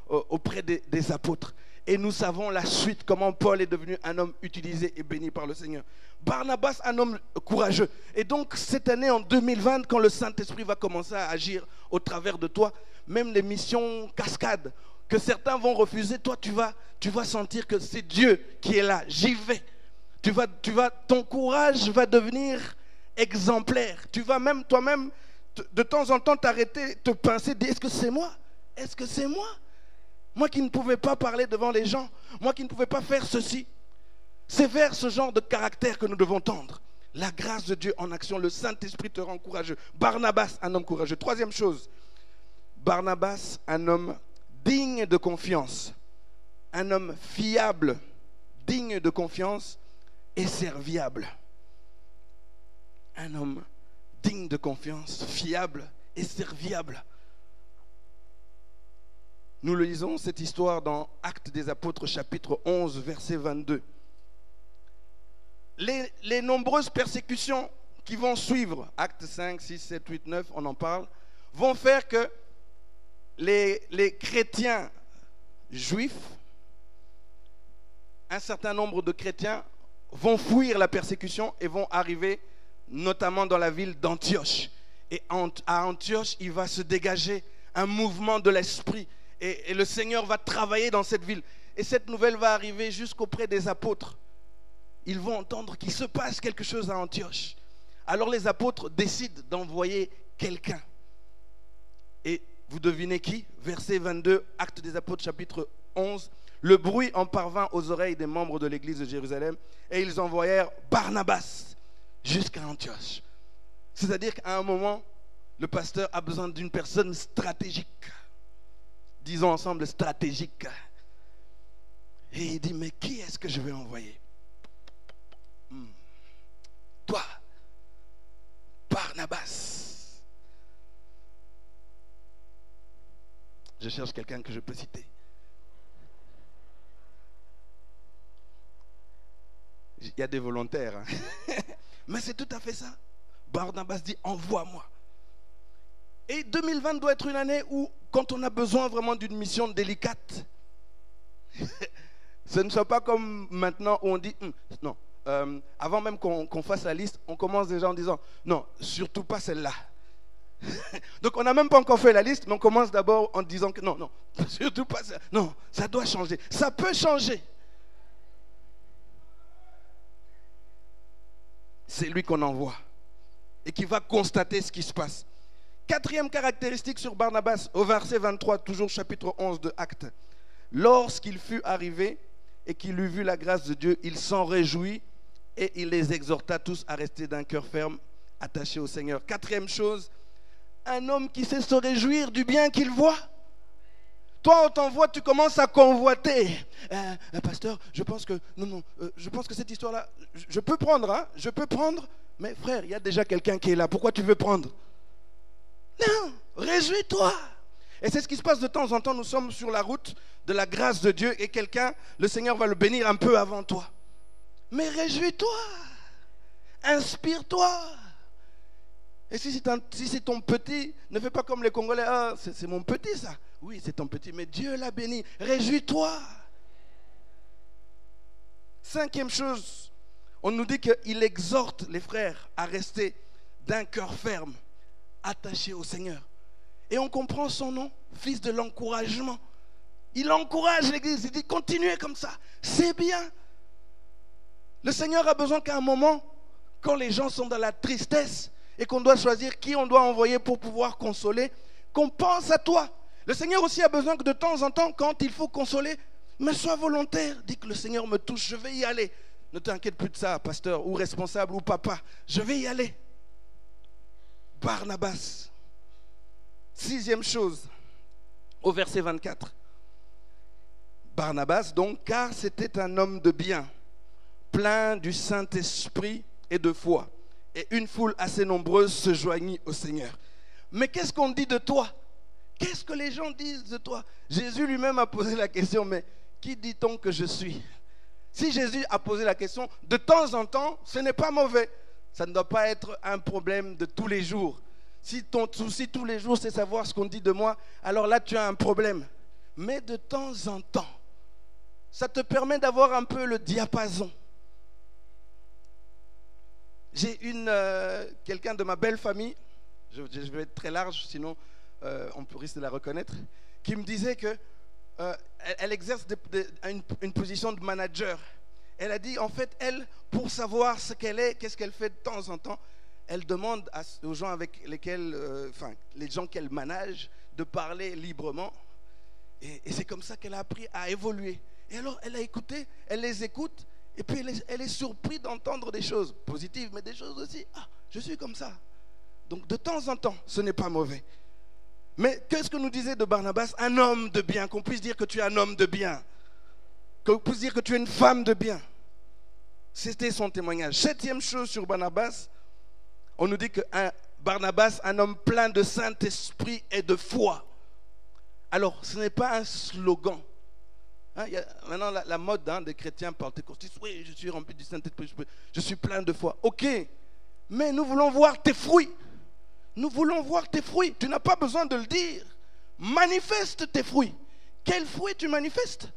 auprès des apôtres. Et nous savons la suite, comment Paul est devenu un homme utilisé et béni par le Seigneur. Barnabas, un homme courageux. Et donc, cette année, en 2020, quand le Saint-Esprit va commencer à agir au travers de toi, même les missions cascades, que certains vont refuser, toi, tu vas sentir que c'est Dieu qui est là. J'y vais. Ton courage va devenir exemplaire. Tu vas même, toi-même, de temps en temps, t'arrêter, te pincer, dire, est-ce que c'est moi? Est-ce que c'est moi? Moi qui ne pouvais pas parler devant les gens, moi qui ne pouvais pas faire ceci. C'est vers ce genre de caractère que nous devons tendre. La grâce de Dieu en action, le Saint-Esprit te rend courageux. Barnabas, un homme courageux. Troisième chose, Barnabas, un homme digne de confiance, un homme fiable, digne de confiance et serviable. Un homme digne de confiance, fiable et serviable. Nous le lisons, cette histoire dans Actes des Apôtres, chapitre 11, verset 22. Les nombreuses persécutions qui vont suivre, Actes 5, 6, 7, 8, 9, on en parle, vont faire que les chrétiens juifs, un certain nombre de chrétiens vont fuir la persécution et vont arriver notamment dans la ville d'Antioche. Et à Antioche, il va se dégager un mouvement de l'esprit. Et le Seigneur va travailler dans cette ville. Et cette nouvelle va arriver jusqu'auprès des apôtres. Ils vont entendre qu'il se passe quelque chose à Antioche. Alors les apôtres décident d'envoyer quelqu'un. Et vous devinez qui? Verset 22, Actes des Apôtres, chapitre 11. Le bruit en parvint aux oreilles des membres de l'église de Jérusalem. Et ils envoyèrent Barnabas jusqu'à Antioche. C'est-à-dire qu'à un moment, le pasteur a besoin d'une personne stratégique. Disons ensemble stratégique. Et il dit, mais qui est-ce que je vais envoyer? Toi, Barnabas. Je cherche quelqu'un que je peux citer. Il y a des volontaires. Hein? Mais c'est tout à fait ça. Barnabas dit, envoie-moi. Et 2020 doit être une année où, quand on a besoin vraiment d'une mission délicate, ce ne soit pas comme maintenant où on dit, non, avant même qu'on fasse la liste, on commence déjà en disant, non, surtout pas celle-là. Donc on n'a même pas encore fait la liste, mais on commence d'abord en disant que non, non, surtout pas ça. Non, ça doit changer. Ça peut changer. C'est lui qu'on envoie et qui va constater ce qui se passe. Quatrième caractéristique sur Barnabas, au verset 23, toujours chapitre 11 de Actes. Lorsqu'il fut arrivé et qu'il eut vu la grâce de Dieu, il s'en réjouit et il les exhorta tous à rester d'un cœur ferme, attachés au Seigneur. Quatrième chose, un homme qui sait se réjouir du bien qu'il voit. Toi, on t'envoie, tu commences à convoiter. Pasteur, je pense que je pense que cette histoire-là, je peux prendre, hein, je peux prendre. Mais frère, il y a déjà quelqu'un qui est là. Pourquoi tu veux prendre? Non, réjouis-toi. Et c'est ce qui se passe de temps en temps. Nous sommes sur la route de la grâce de Dieu et quelqu'un, le Seigneur va le bénir un peu avant toi. Mais réjouis-toi, inspire-toi. Et si c'est ton petit, ne fais pas comme les Congolais. Ah, c'est mon petit ça. Oui, c'est ton petit, mais Dieu l'a béni. Réjouis-toi. Cinquième chose, on nous dit qu'il exhorte les frères à rester d'un cœur ferme, attaché au Seigneur. Et on comprend son nom, fils de l'encouragement. Il encourage l'église, il dit continuez comme ça, c'est bien. Le Seigneur a besoin qu'à un moment, quand les gens sont dans la tristesse et qu'on doit choisir qui on doit envoyer pour pouvoir consoler, qu'on pense à toi. Le Seigneur aussi a besoin que de temps en temps, quand il faut consoler, mais sois volontaire, dis que le Seigneur me touche, je vais y aller. Ne t'inquiète plus de ça, pasteur, ou responsable, ou papa, je vais y aller. Barnabas, Sixième chose, au verset 24. Barnabas, donc, car c'était un homme de bien, plein du Saint-Esprit et de foi. Et une foule assez nombreuse se joignit au Seigneur. Mais qu'est-ce qu'on dit de toi? Qu'est-ce que les gens disent de toi? Jésus lui-même a posé la question, mais qui dit-on que je suis? Si Jésus a posé la question, de temps en temps, ce n'est pas mauvais. Ça ne doit pas être un problème de tous les jours. Si ton souci tous les jours, c'est savoir ce qu'on dit de moi, alors là, tu as un problème. Mais de temps en temps, ça te permet d'avoir un peu le diapason. J'ai quelqu'un de ma belle famille, je vais être très large, sinon on risque de la reconnaître, qui me disait que elle exerce une position de manager. Elle a dit, en fait, elle, pour savoir ce qu'elle est, qu'est-ce qu'elle fait de temps en temps, elle demande aux gens avec lesquels, les gens qu'elle manage, de parler librement. Et c'est comme ça qu'elle a appris à évoluer. Et alors, elle a écouté, elle les écoute, et puis elle est surprise d'entendre des choses positives, mais des choses aussi, je suis comme ça. Donc, de temps en temps, ce n'est pas mauvais. Mais qu'est-ce que nous disait de Barnabas? Un homme de bien, qu'on puisse dire que tu es un homme de bien, qu'on puisse dire que tu es une femme de bien. C'était son témoignage. Septième chose sur Barnabas, on nous dit que Barnabas, un homme plein de Saint-Esprit et de foi. Alors, ce n'est pas un slogan. Il y a maintenant la mode des chrétiens pentecôtistes. Oui, je suis rempli du Saint-Esprit, je suis plein de foi. Ok, mais nous voulons voir tes fruits. Nous voulons voir tes fruits. Tu n'as pas besoin de le dire. Manifeste tes fruits. Quels fruits tu manifestes?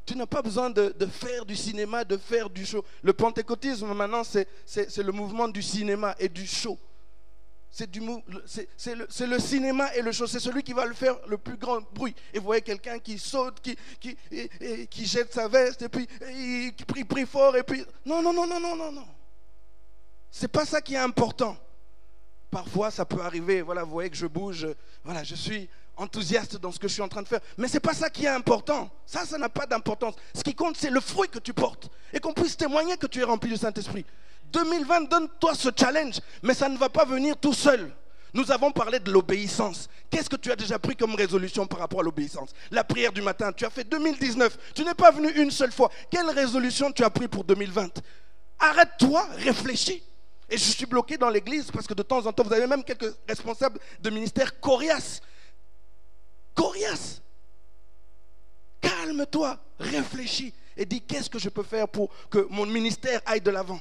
Tu n'as pas besoin de faire du cinéma, de faire du show. Le pentecôtisme maintenant, c'est le mouvement du cinéma et du show. C'est le cinéma et le show. C'est celui qui va le faire le plus grand bruit. Et vous voyez quelqu'un qui saute, qui jette sa veste, et puis il prie fort, et puis... Non. C'est pas ça qui est important. Parfois, ça peut arriver, voilà, vous voyez que je bouge, voilà, je suis enthousiaste dans ce que je suis en train de faire. Mais ce n'est pas ça qui est important. Ça n'a pas d'importance. Ce qui compte, c'est le fruit que tu portes. Et qu'on puisse témoigner que tu es rempli du Saint-Esprit. 2020, donne-toi ce challenge. Mais ça ne va pas venir tout seul. Nous avons parlé de l'obéissance. Qu'est-ce que tu as déjà pris comme résolution par rapport à l'obéissance? La prière du matin, tu as fait 2019. Tu n'es pas venu une seule fois. Quelle résolution tu as pris pour 2020? Arrête-toi, réfléchis. Et je suis bloqué dans l'église parce que de temps en temps, vous avez même quelques responsables de ministère coriaces. Coriaces. Calme-toi, réfléchis et dis qu'est-ce que je peux faire pour que mon ministère aille de l'avant.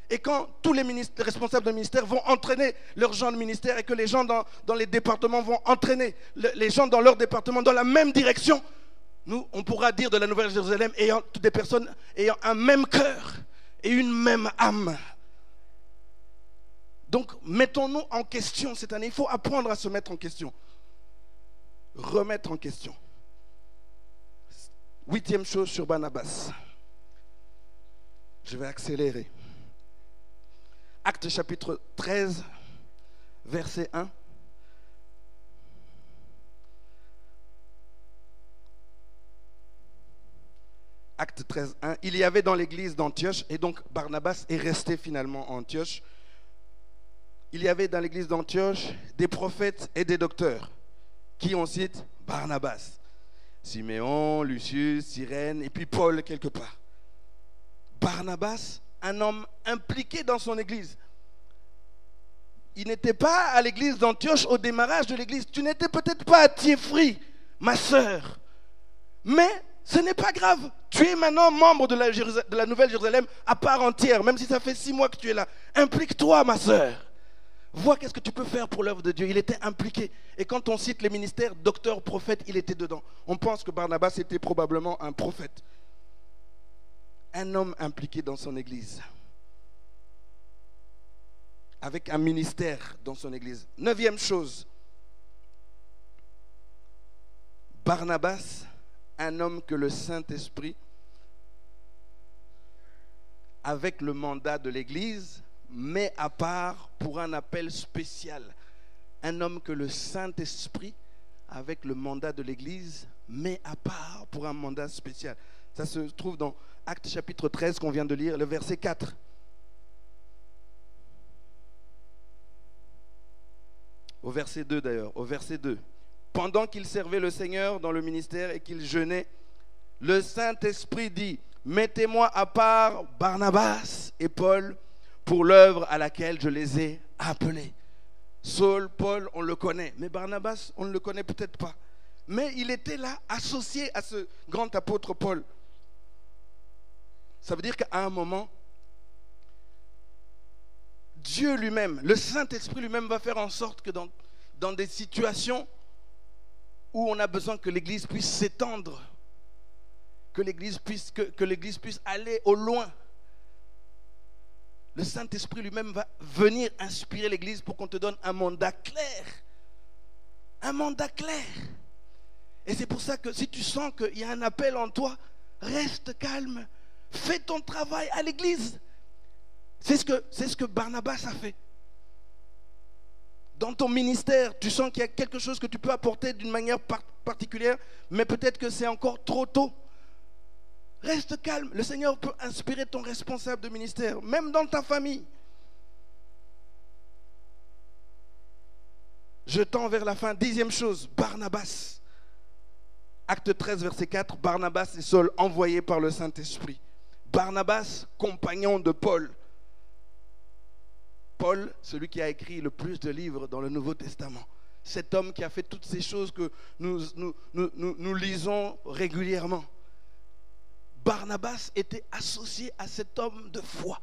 Et quand tous les responsables de ministère vont entraîner leurs gens de ministère et que les gens dans les départements vont entraîner les gens dans leur département dans la même direction, nous, on pourra dire de la Nouvelle Jérusalem ayant toutes des personnes ayant un même cœur et une même âme. Donc, mettons-nous en question cette année. Il faut apprendre à se mettre en question. Remettre en question. Huitième chose sur Barnabas. Je vais accélérer. Actes chapitre 13, verset 1. Acte 13, 1. Il y avait dans l'église d'Antioche, et donc Barnabas est resté finalement à Antioche. Il y avait dans l'église d'Antioche des prophètes et des docteurs. Qui on cite? Barnabas, Siméon, Lucius, Cyrène et puis Paul quelque part. Barnabas, un homme impliqué dans son église. Il n'était pas à l'église d'Antioche au démarrage de l'église. Tu n'étais peut-être pas à Thiéfry, ma sœur. Mais ce n'est pas grave. Tu es maintenant membre de la Nouvelle Jérusalem à part entière, même si ça fait 6 mois que tu es là. Implique-toi, ma sœur. Vois qu'est-ce que tu peux faire pour l'œuvre de Dieu. Il était impliqué. Et quand on cite les ministères, docteur, prophète, il était dedans. On pense que Barnabas était probablement un prophète. Un homme impliqué dans son église. Avec un ministère dans son église. 9e chose. Barnabas, un homme que le Saint-Esprit, avec le mandat de l'église, met à part pour un appel spécial. Un homme que le Saint-Esprit, avec le mandat de l'Église, met à part pour un mandat spécial. Ça se trouve dans Actes chapitre 13 qu'on vient de lire, le verset 4. Au verset 2 d'ailleurs, au verset 2. pendant qu'ils servaient le Seigneur dans le ministère et qu'ils jeûnaient, le Saint-Esprit dit, mettez-moi à part Barnabas et Paul pour l'œuvre à laquelle je les ai appelés. Saul, Paul, on le connaît, mais Barnabas, on ne le connaît peut-être pas. Mais il était là, associé à ce grand apôtre Paul. Ça veut dire qu'à un moment, Dieu lui-même, le Saint-Esprit lui-même va faire en sorte que dans des situations où on a besoin que l'Église puisse s'étendre, que l'Église puisse aller au loin, le Saint-Esprit lui-même va venir inspirer l'Église pour qu'on te donne un mandat clair. Un mandat clair. Et c'est pour ça que si tu sens qu'il y a un appel en toi, reste calme. Fais ton travail à l'Église. C'est ce que Barnabas a fait. Dans ton ministère, tu sens qu'il y a quelque chose que tu peux apporter d'une manière particulière, mais peut-être que c'est encore trop tôt. Reste calme. Le Seigneur peut inspirer ton responsable de ministère, même dans ta famille. Je tends vers la fin. 10e chose, Barnabas. Acte 13, verset 4, Barnabas et Saul envoyés par le Saint-Esprit. Barnabas, compagnon de Paul. Paul, celui qui a écrit le plus de livres dans le Nouveau Testament. Cet homme qui a fait toutes ces choses que nous lisons régulièrement. Barnabas était associé à cet homme de foi.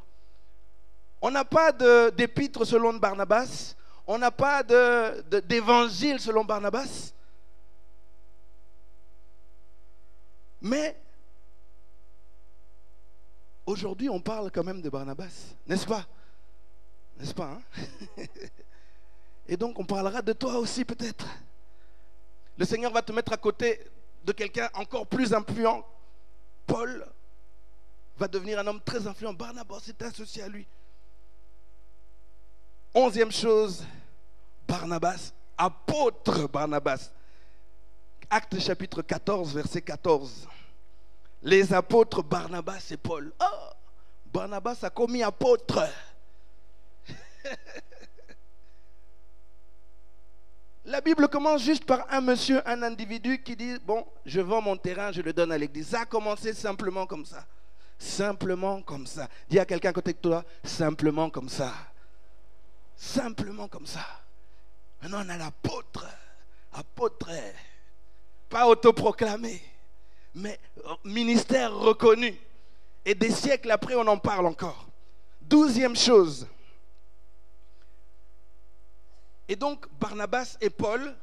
On n'a pas d'épître selon Barnabas. On n'a pas d'évangile selon Barnabas. Mais aujourd'hui, on parle quand même de Barnabas, n'est-ce pas? N'est-ce pas, hein? Et donc, on parlera de toi aussi peut-être. Le Seigneur va te mettre à côté de quelqu'un encore plus influent. Paul va devenir un homme très influent. Barnabas est associé à lui. 11e chose, Barnabas, apôtre Barnabas. Acte chapitre 14, verset 14. Les apôtres Barnabas et Paul. Oh, Barnabas a commis apôtre. La Bible commence juste par un monsieur, un individu qui dit, bon, je vends mon terrain, je le donne à l'église. Ça a commencé simplement comme ça. Simplement comme ça. Dis à quelqu'un à côté de toi, simplement comme ça. Simplement comme ça. Maintenant on a l'apôtre. Apôtre. Pas autoproclamé, mais ministère reconnu. Et des siècles après, on en parle encore. 12e chose. Et donc, Barnabas et Paul,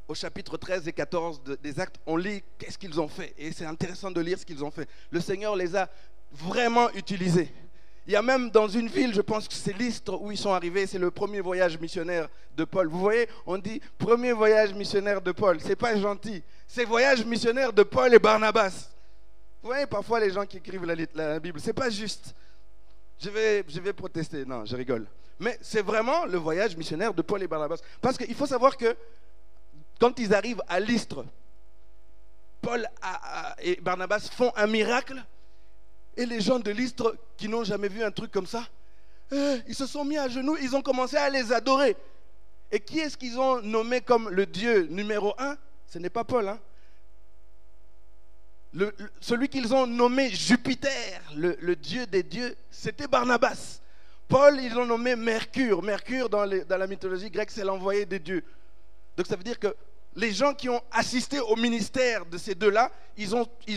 au chapitre 13 et 14 des Actes, on lit qu'est-ce qu'ils ont fait. Et c'est intéressant de lire ce qu'ils ont fait. Le Seigneur les a vraiment utilisés. Il y a même dans une ville, je pense que c'est Lystre où ils sont arrivés, c'est le premier voyage missionnaire de Paul. Vous voyez, on dit premier voyage missionnaire de Paul. C'est pas gentil. C'est voyage missionnaire de Paul et Barnabas. Vous voyez, parfois les gens qui écrivent la Bible, c'est pas juste. Je vais protester. Non, je rigole. Mais c'est vraiment le voyage missionnaire de Paul et Barnabas. Parce qu'il faut savoir que quand ils arrivent à Lystre, Paul et Barnabas font un miracle. Et les gens de Lystre qui n'ont jamais vu un truc comme ça, ils se sont mis à genoux, ils ont commencé à les adorer. Et qui est-ce qu'ils ont nommé comme le Dieu numéro 1? Ce n'est pas Paul, hein? Celui qu'ils ont nommé Jupiter, le Dieu des dieux, c'était Barnabas. Paul, ils l'ont nommé Mercure. Mercure, dans la mythologie grecque, c'est l'envoyé des dieux. Donc ça veut dire que les gens qui ont assisté au ministère de ces deux-là, ils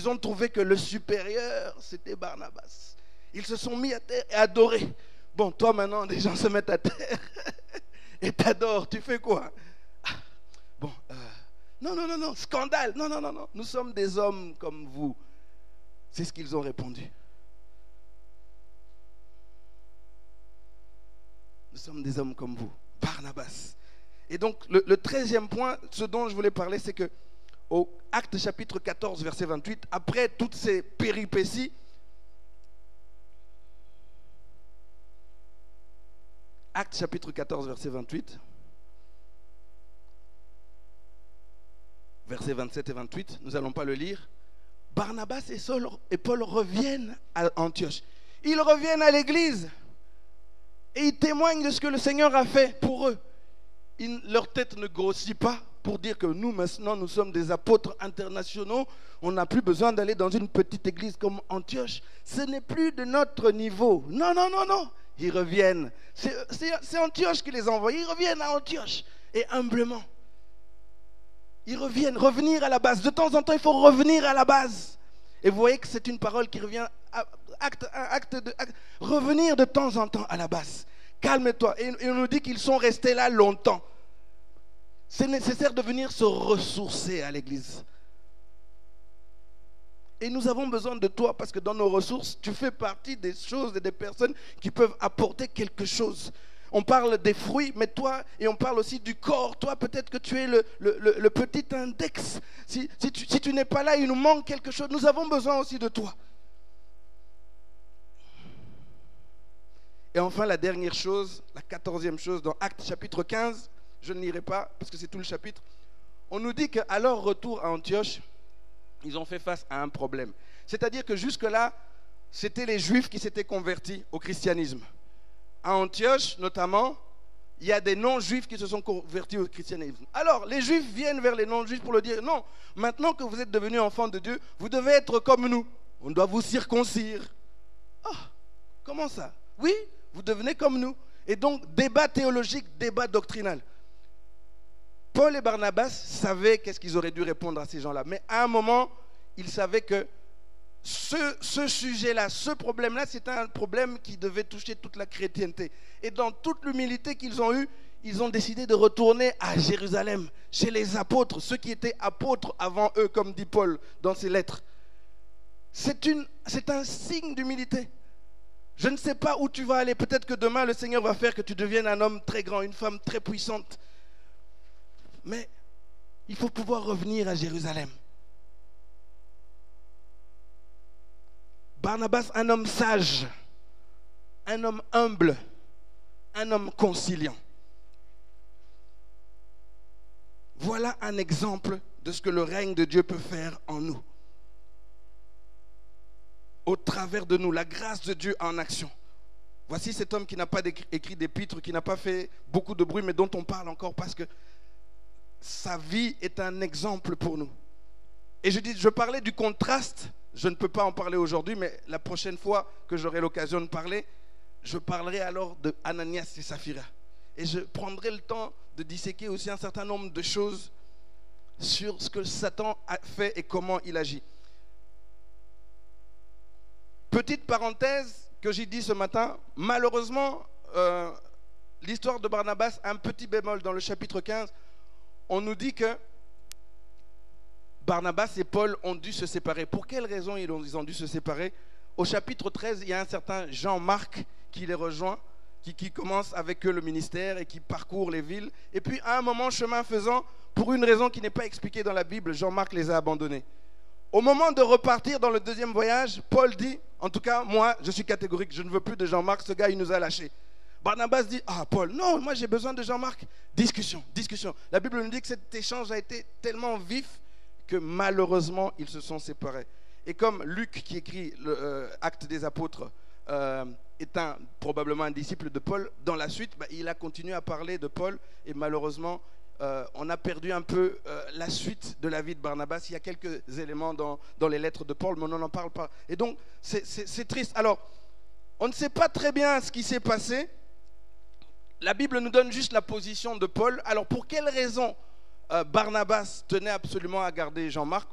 ont trouvé que le supérieur, c'était Barnabas. Ils se sont mis à terre et adoré. Bon, toi maintenant, des gens se mettent à terre et t'adorent. Tu fais quoi? Bon, non, scandale. Non. Nous sommes des hommes comme vous. C'est ce qu'ils ont répondu. Nous sommes des hommes comme vous. Barnabas. Et donc, le 13e point, ce dont je voulais parler, c'est que au Acte chapitre 14, verset 28, après toutes ces péripéties, Acte chapitre 14, verset 28, versets 27 et 28, nous n'allons pas le lire. Barnabas et Paul reviennent à Antioche. Ils reviennent à l'église et ils témoignent de ce que le Seigneur a fait pour eux. Leur tête ne grossit pas pour dire que nous, maintenant, nous sommes des apôtres internationaux. On n'a plus besoin d'aller dans une petite église comme Antioche. Ce n'est plus de notre niveau. Non, non, non, non. Ils reviennent. C'est Antioche qui les envoie. Ils reviennent à Antioche. Et humblement. Ils reviennent. Revenir à la base. De temps en temps, il faut revenir à la base. Et vous voyez que c'est une parole qui revient. Acte. Revenir de temps en temps à la base. Calme-toi. Et on nous dit qu'ils sont restés là longtemps. C'est nécessaire de venir se ressourcer à l'église. Et nous avons besoin de toi parce que dans nos ressources, tu fais partie des choses et des personnes qui peuvent apporter quelque chose. On parle des fruits, mais toi, et on parle aussi du corps. Toi, peut-être que tu es le petit index. Si tu n'es pas là, il nous manque quelque chose. Nous avons besoin aussi de toi. Et enfin, la dernière chose, la 14e chose, dans Actes chapitre 15, je ne lirai pas parce que c'est tout le chapitre. On nous dit qu'à leur retour à Antioche, ils ont fait face à un problème. C'est-à-dire que jusque-là, c'était les Juifs qui s'étaient convertis au christianisme. À Antioche, notamment, il y a des non-Juifs qui se sont convertis au christianisme. Alors, les Juifs viennent vers les non-Juifs pour leur dire, non, maintenant que vous êtes devenus enfants de Dieu, vous devez être comme nous. On doit vous circoncire. Ah, comment ça? Oui, vous devenez comme nous. Et donc, débat théologique, débat doctrinal. Paul et Barnabas savaient qu'est-ce qu'ils auraient dû répondre à ces gens-là. Mais à un moment, ils savaient que ce sujet-là, ce problème-là, c'était un problème qui devait toucher toute la chrétienté. Et dans toute l'humilité qu'ils ont eue, ils ont décidé de retourner à Jérusalem, chez les apôtres, ceux qui étaient apôtres avant eux, comme dit Paul dans ses lettres. C'est un signe d'humilité. Je ne sais pas où tu vas aller. Peut-être que demain, le Seigneur va faire que tu deviennes un homme très grand, une femme très puissante. Mais il faut pouvoir revenir à Jérusalem. Barnabas, un homme sage, un homme humble, un homme conciliant. Voilà un exemple de ce que le règne de Dieu peut faire en nous. Au travers de nous, la grâce de Dieu en action. Voici cet homme qui n'a pas écrit d'épître, qui n'a pas fait beaucoup de bruit, mais dont on parle encore parce que sa vie est un exemple pour nous. Et je parlais du contraste. Je ne peux pas en parler aujourd'hui, mais la prochaine fois que j'aurai l'occasion de parler, je parlerai alors de Ananias et Saphira. Et je prendrai le temps de disséquer aussi un certain nombre de choses sur ce que Satan a fait et comment il agit. Petite parenthèse que j'ai dit ce matin, malheureusement, l'histoire de Barnabas a un petit bémol dans le chapitre 15. On nous dit que Barnabas et Paul ont dû se séparer. Pour quelles raisons ils ont dû se séparer? Au chapitre 13, il y a un certain Jean-Marc qui les rejoint, qui commence avec eux le ministère et qui parcourt les villes. Et puis à un moment, chemin faisant, pour une raison qui n'est pas expliquée dans la Bible, Jean-Marc les a abandonnés. Au moment de repartir dans le deuxième voyage, Paul dit, en tout cas, moi, je suis catégorique, je ne veux plus de Jean-Marc, ce gars, il nous a lâchés. Barnabas dit, ah Paul, non, moi j'ai besoin de Jean-Marc. Discussion. La Bible nous dit que cet échange a été tellement vif que malheureusement, ils se sont séparés. Et comme Luc, qui écrit l'Acte des Apôtres, est probablement un disciple de Paul, dans la suite, il a continué à parler de Paul et malheureusement, on a perdu un peu la suite de la vie de Barnabas. Il y a quelques éléments dans les lettres de Paul, mais on n'en parle pas. Et donc, c'est triste. Alors, on ne sait pas très bien ce qui s'est passé. La Bible nous donne juste la position de Paul. Alors, pour quelle raison Barnabas tenait absolument à garder Jean-Marc?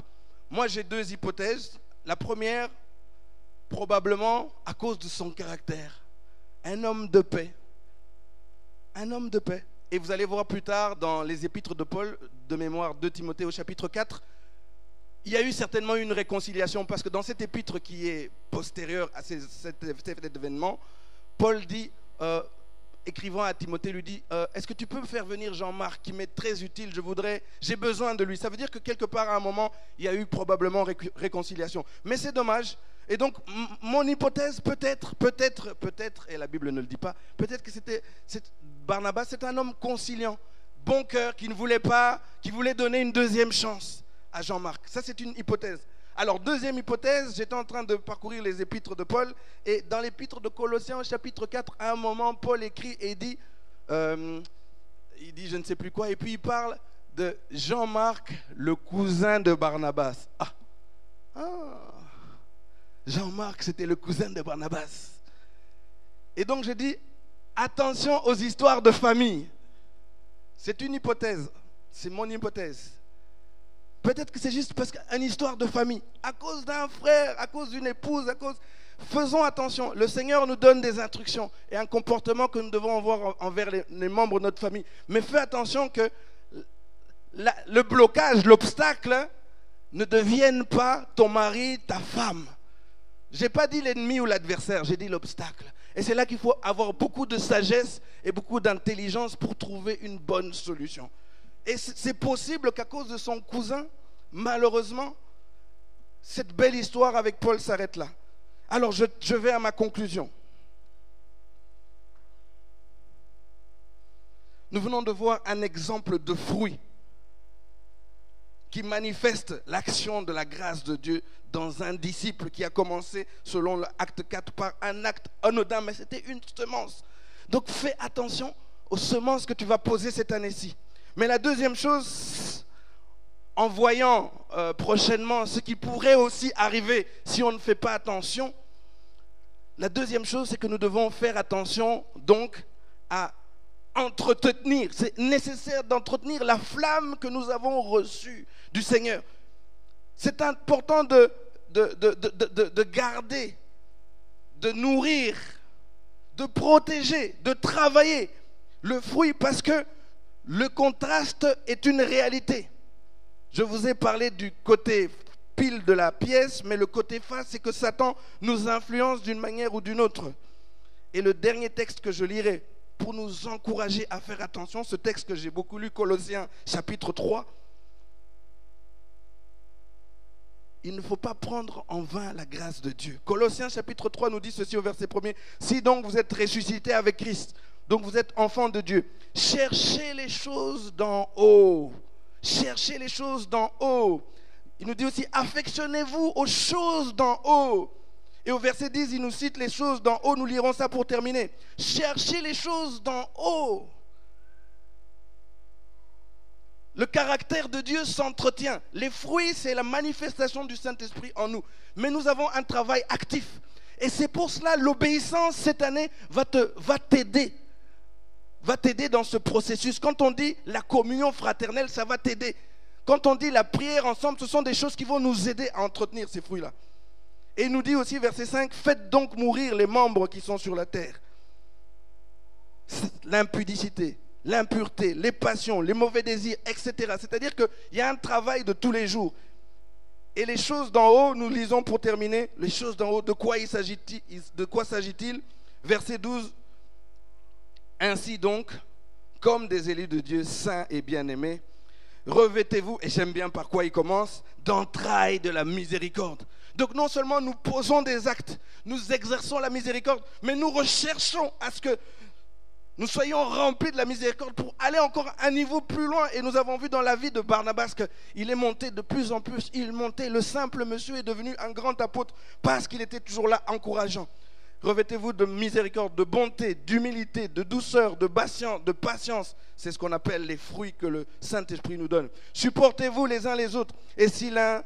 Moi, j'ai deux hypothèses. La première, probablement à cause de son caractère. Un homme de paix. Un homme de paix. Et vous allez voir plus tard dans les épîtres de Paul, de mémoire 2 Timothée au chapitre 4, il y a eu certainement une réconciliation parce que dans cet épître qui est postérieur à cet événement, Paul dit, écrivant à Timothée, lui dit, est-ce que tu peux me faire venir Jean-Marc qui m'est très utile, j'ai besoin de lui. Ça veut dire que quelque part à un moment, il y a eu probablement réconciliation. Mais c'est dommage. Et donc, mon hypothèse, peut-être, et la Bible ne le dit pas, peut-être que Barnabas, c'est un homme conciliant, bon cœur, qui voulait donner une deuxième chance à Jean-Marc. Ça, c'est une hypothèse. Alors, deuxième hypothèse, j'étais en train de parcourir les épîtres de Paul, et dans l'épître de Colossiens, au chapitre 4, à un moment, Paul écrit et dit, je ne sais plus quoi, et puis il parle de Jean-Marc, le cousin de Barnabas. Jean-Marc, c'était le cousin de Barnabas. Et donc je dis, attention aux histoires de famille. C'est une hypothèse, c'est mon hypothèse. Peut-être que c'est juste parce qu'une histoire de famille, à cause d'un frère, à cause d'une épouse, faisons attention. Le Seigneur nous donne des instructions et un comportement que nous devons avoir envers les membres de notre famille. Mais fais attention que le blocage, l'obstacle ne devienne pas ton mari, ta femme. Je n'ai pas dit l'ennemi ou l'adversaire, j'ai dit l'obstacle. Et c'est là qu'il faut avoir beaucoup de sagesse et beaucoup d'intelligence pour trouver une bonne solution. Et c'est possible qu'à cause de son cousin, malheureusement, cette belle histoire avec Paul s'arrête là. Alors je vais à ma conclusion. Nous venons de voir un exemple de fruit qui manifeste l'action de la grâce de Dieu dans un disciple qui a commencé, selon l'acte 4, par un acte anodin, mais c'était une semence. Donc fais attention aux semences que tu vas poser cette année-ci. Mais la deuxième chose, en voyant prochainement ce qui pourrait aussi arriver si on ne fait pas attention, la deuxième chose, c'est que nous devons faire attention donc à entretenir. C'est nécessaire d'entretenir la flamme que nous avons reçue du Seigneur. C'est important de garder, de nourrir, de protéger, de travailler le fruit parce que le contraste est une réalité. Je vous ai parlé du côté pile de la pièce, mais le côté face, c'est que Satan nous influence d'une manière ou d'une autre. Et le dernier texte que je lirai pour nous encourager à faire attention, ce texte que j'ai beaucoup lu, Colossiens chapitre 3, il ne faut pas prendre en vain la grâce de Dieu. Colossiens chapitre 3 nous dit ceci au verset 1er. Si donc vous êtes ressuscités avec Christ, donc vous êtes enfants de Dieu, cherchez les choses d'en haut. Cherchez les choses d'en haut. Il nous dit aussi, affectionnez-vous aux choses d'en haut. Et au verset 10, il nous cite les choses d'en haut. Nous lirons ça pour terminer. Cherchez les choses d'en haut. Le caractère de Dieu s'entretient. Les fruits, c'est la manifestation du Saint-Esprit en nous. Mais nous avons un travail actif. Et c'est pour cela l'obéissance cette année va t'aider. Va t'aider dans ce processus. Quand on dit la communion fraternelle, ça va t'aider. Quand on dit la prière ensemble, ce sont des choses qui vont nous aider à entretenir ces fruits-là. Et il nous dit aussi, verset 5, faites donc mourir les membres qui sont sur la terre. L'impudicité, l'impureté, les passions, les mauvais désirs, etc. C'est-à-dire qu'il y a un travail de tous les jours. Et les choses d'en haut, nous lisons pour terminer, les choses d'en haut, de quoi s'agit-il? Verset 12, ainsi donc, comme des élus de Dieu saints et bien-aimés, revêtez-vous, et j'aime bien par quoi il commence, d'entrailles de la miséricorde. Donc non seulement nous posons des actes, nous exerçons la miséricorde, mais nous recherchons à ce que nous soyons remplis de la miséricorde pour aller encore un niveau plus loin. Et nous avons vu dans la vie de Barnabas qu'il est monté de plus en plus. Il montait, le simple monsieur est devenu un grand apôtre parce qu'il était toujours là encourageant. Revêtez-vous de miséricorde, de bonté, d'humilité, de douceur, de patience. C'est ce qu'on appelle les fruits que le Saint-Esprit nous donne. Supportez-vous les uns les autres. Et si l'un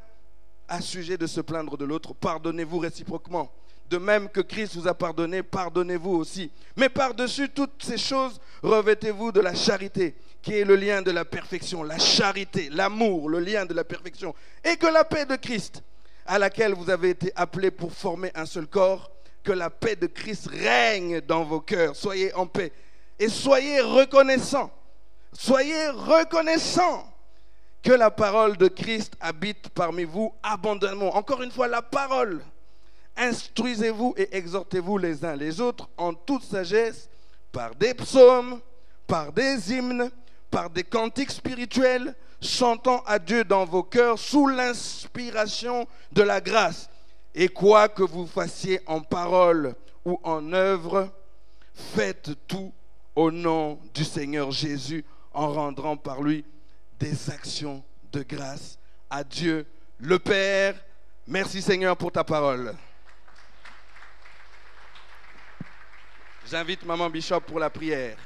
a sujet de se plaindre de l'autre, pardonnez-vous réciproquement. De même que Christ vous a pardonné, pardonnez-vous aussi. Mais par-dessus toutes ces choses, revêtez-vous de la charité, qui est le lien de la perfection. La charité, l'amour, le lien de la perfection. Et que la paix de Christ, à laquelle vous avez été appelés pour former un seul corps, que la paix de Christ règne dans vos cœurs. Soyez en paix. Et soyez reconnaissants. Soyez reconnaissants que la parole de Christ habite parmi vous abondamment. Encore une fois, la parole. Instruisez-vous et exhortez-vous les uns les autres en toute sagesse, par des psaumes, par des hymnes, par des cantiques spirituels, chantant à Dieu dans vos cœurs sous l'inspiration de la grâce. Et quoi que vous fassiez en parole ou en œuvre, faites tout au nom du Seigneur Jésus en rendant par lui des actions de grâce à Dieu le Père. Merci Seigneur pour ta parole. J'invite Maman Bishop pour la prière.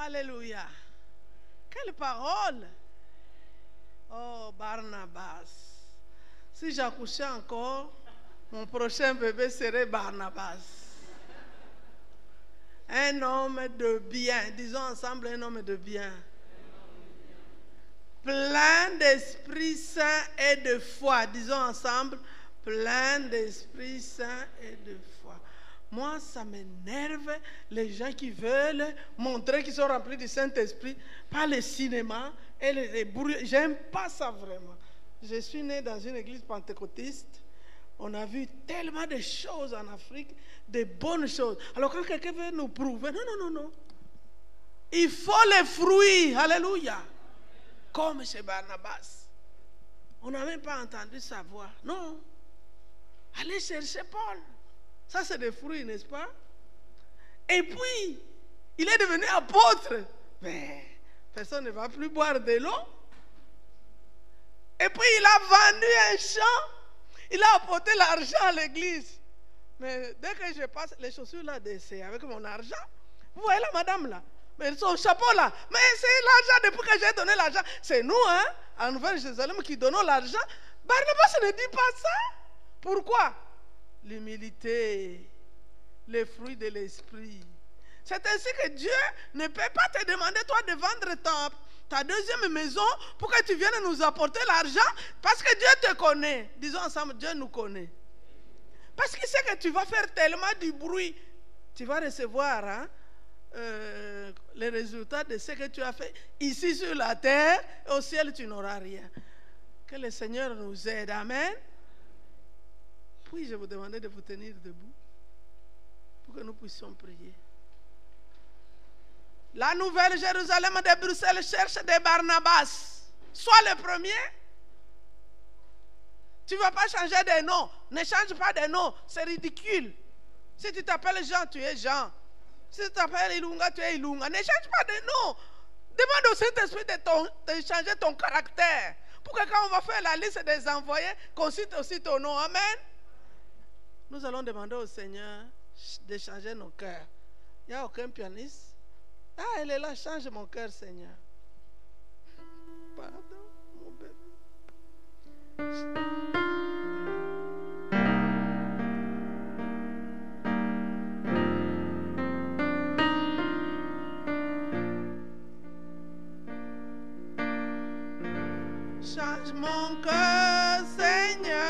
Alléluia. Quelle parole. Oh, Barnabas. Si j'accouchais encore, mon prochain bébé serait Barnabas. Un homme de bien. Disons ensemble un homme de bien. Plein d'Esprit Saint et de foi. Disons ensemble, plein d'Esprit Saint et de foi. Moi, ça m'énerve les gens qui veulent montrer qu'ils sont remplis du Saint-Esprit par le cinéma et les bruits. J'aime pas ça vraiment. Je suis né dans une église pentecôtiste. On a vu tellement de choses en Afrique, de bonnes choses. Alors quand quelqu'un veut nous prouver, non. Il faut les fruits. Alléluia. Comme chez Barnabas. On n'a même pas entendu sa voix. Non. Allez chercher Paul. Ça, c'est des fruits, n'est-ce pas? Et puis, il est devenu apôtre. Mais personne ne va plus boire de l'eau. Et puis, il a vendu un champ. Il a apporté l'argent à l'église. Mais dès que je passe, les chaussures là, c'est avec mon argent. Vous voyez la madame là? Mais son chapeau là. Mais c'est l'argent depuis que j'ai donné l'argent. C'est nous, hein, à Nouvelle-Jérusalem, qui donnons l'argent. Barnabas ne dit pas ça. Pourquoi? L'humilité, les fruits de l'esprit. C'est ainsi que Dieu ne peut pas te demander, toi, de vendre ta deuxième maison pour que tu viennes nous apporter l'argent, parce que Dieu te connaît. Disons ensemble, Dieu nous connaît. Parce qu'il sait que tu vas faire tellement du bruit, tu vas recevoir les résultats de ce que tu as fait ici sur la terre, et au ciel tu n'auras rien. Que le Seigneur nous aide. Amen. Puis je vous demandais de vous tenir debout pour que nous puissions prier. La nouvelle Jérusalem de Bruxelles cherche des Barnabas. Sois le premier. Tu ne vas pas changer de nom. Ne change pas de nom. C'est ridicule. Si tu t'appelles Jean, tu es Jean. Si tu t'appelles Ilunga, tu es Ilunga. Ne change pas de nom. Demande au Saint-Esprit de changer ton caractère. Pour que quand on va faire la liste des envoyés, qu'on cite aussi ton nom. Amen. Nous allons demander au Seigneur de changer nos cœurs. Il n'y a aucun pianiste. Ah, elle est là, change mon cœur, Seigneur. Pardon, mon bébé. Change mon cœur, Seigneur.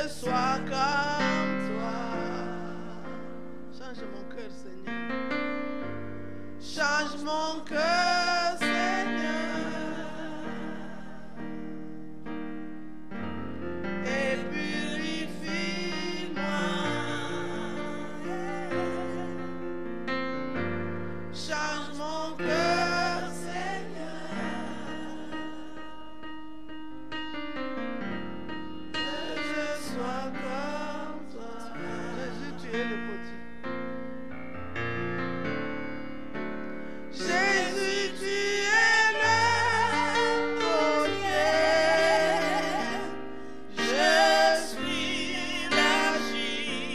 Sois comme toi. Change mon cœur, Seigneur. Change mon cœur, Seigneur. Et purifie-moi. Change mon cœur, Seigneur. Sois comme toi. Jésus, tu es le potier. Jésus, tu es le potier. Je suis l'argile.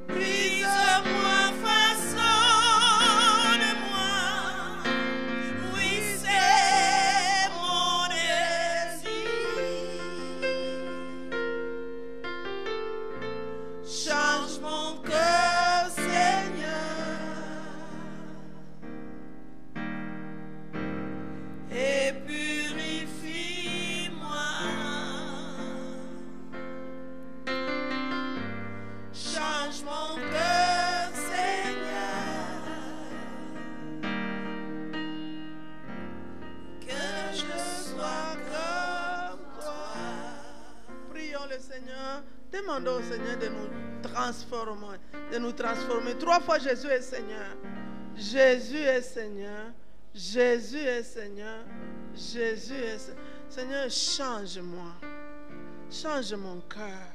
Brise-moi, façonne-moi. Oui, c'est mon désir. Change mon cœur, Seigneur, et purifie-moi. Change mon cœur, Seigneur, que je sois comme toi. Prions le Seigneur. Demandons au Seigneur de nous transformer. 3 fois Jésus est Seigneur. Jésus est Seigneur. Jésus est Seigneur. Jésus est Seigneur. Seigneur, change-moi. change mon cœur.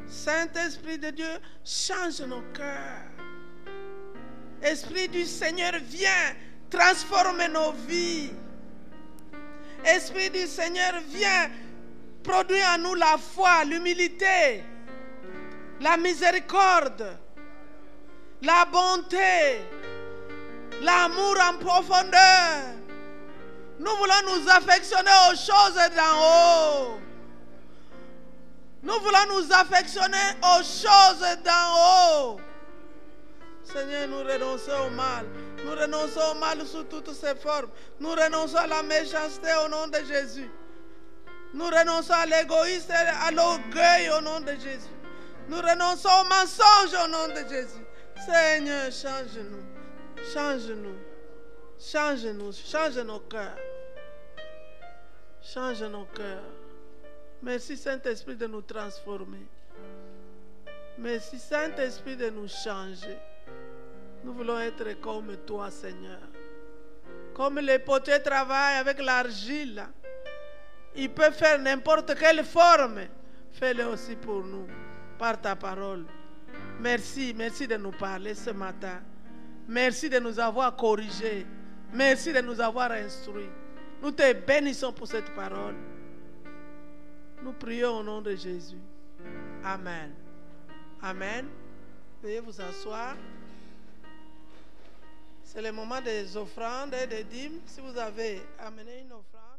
Saint-Esprit de Dieu, change nos cœurs. Esprit du Seigneur, viens transformer nos vies. Esprit du Seigneur, viens produire en nous la foi, l'humilité, la miséricorde, la bonté, l'amour en profondeur. Nous voulons nous affectionner aux choses d'en haut. Nous voulons nous affectionner aux choses d'en haut. Seigneur, nous renonçons au mal. Nous renonçons au mal sous toutes ses formes. Nous renonçons à la méchanceté au nom de Jésus. Nous renonçons à l'égoïsme et à l'orgueil au nom de Jésus. Nous renonçons au mensonge au nom de Jésus. Seigneur, change-nous. Change-nous. Change-nous. Change nos cœurs. Change nos cœurs. Merci Saint-Esprit de nous transformer. Merci Saint-Esprit de nous changer. Nous voulons être comme toi, Seigneur. Comme les potiers travaillent avec l'argile, il peut faire n'importe quelle forme. Fais-le aussi pour nous, par ta parole. Merci, merci de nous parler ce matin. Merci de nous avoir corrigés. Merci de nous avoir instruits. Nous te bénissons pour cette parole. Nous prions au nom de Jésus. Amen. Amen. Veuillez vous asseoir. C'est le moment des offrandes et des dîmes. Si vous avez amené une offrande.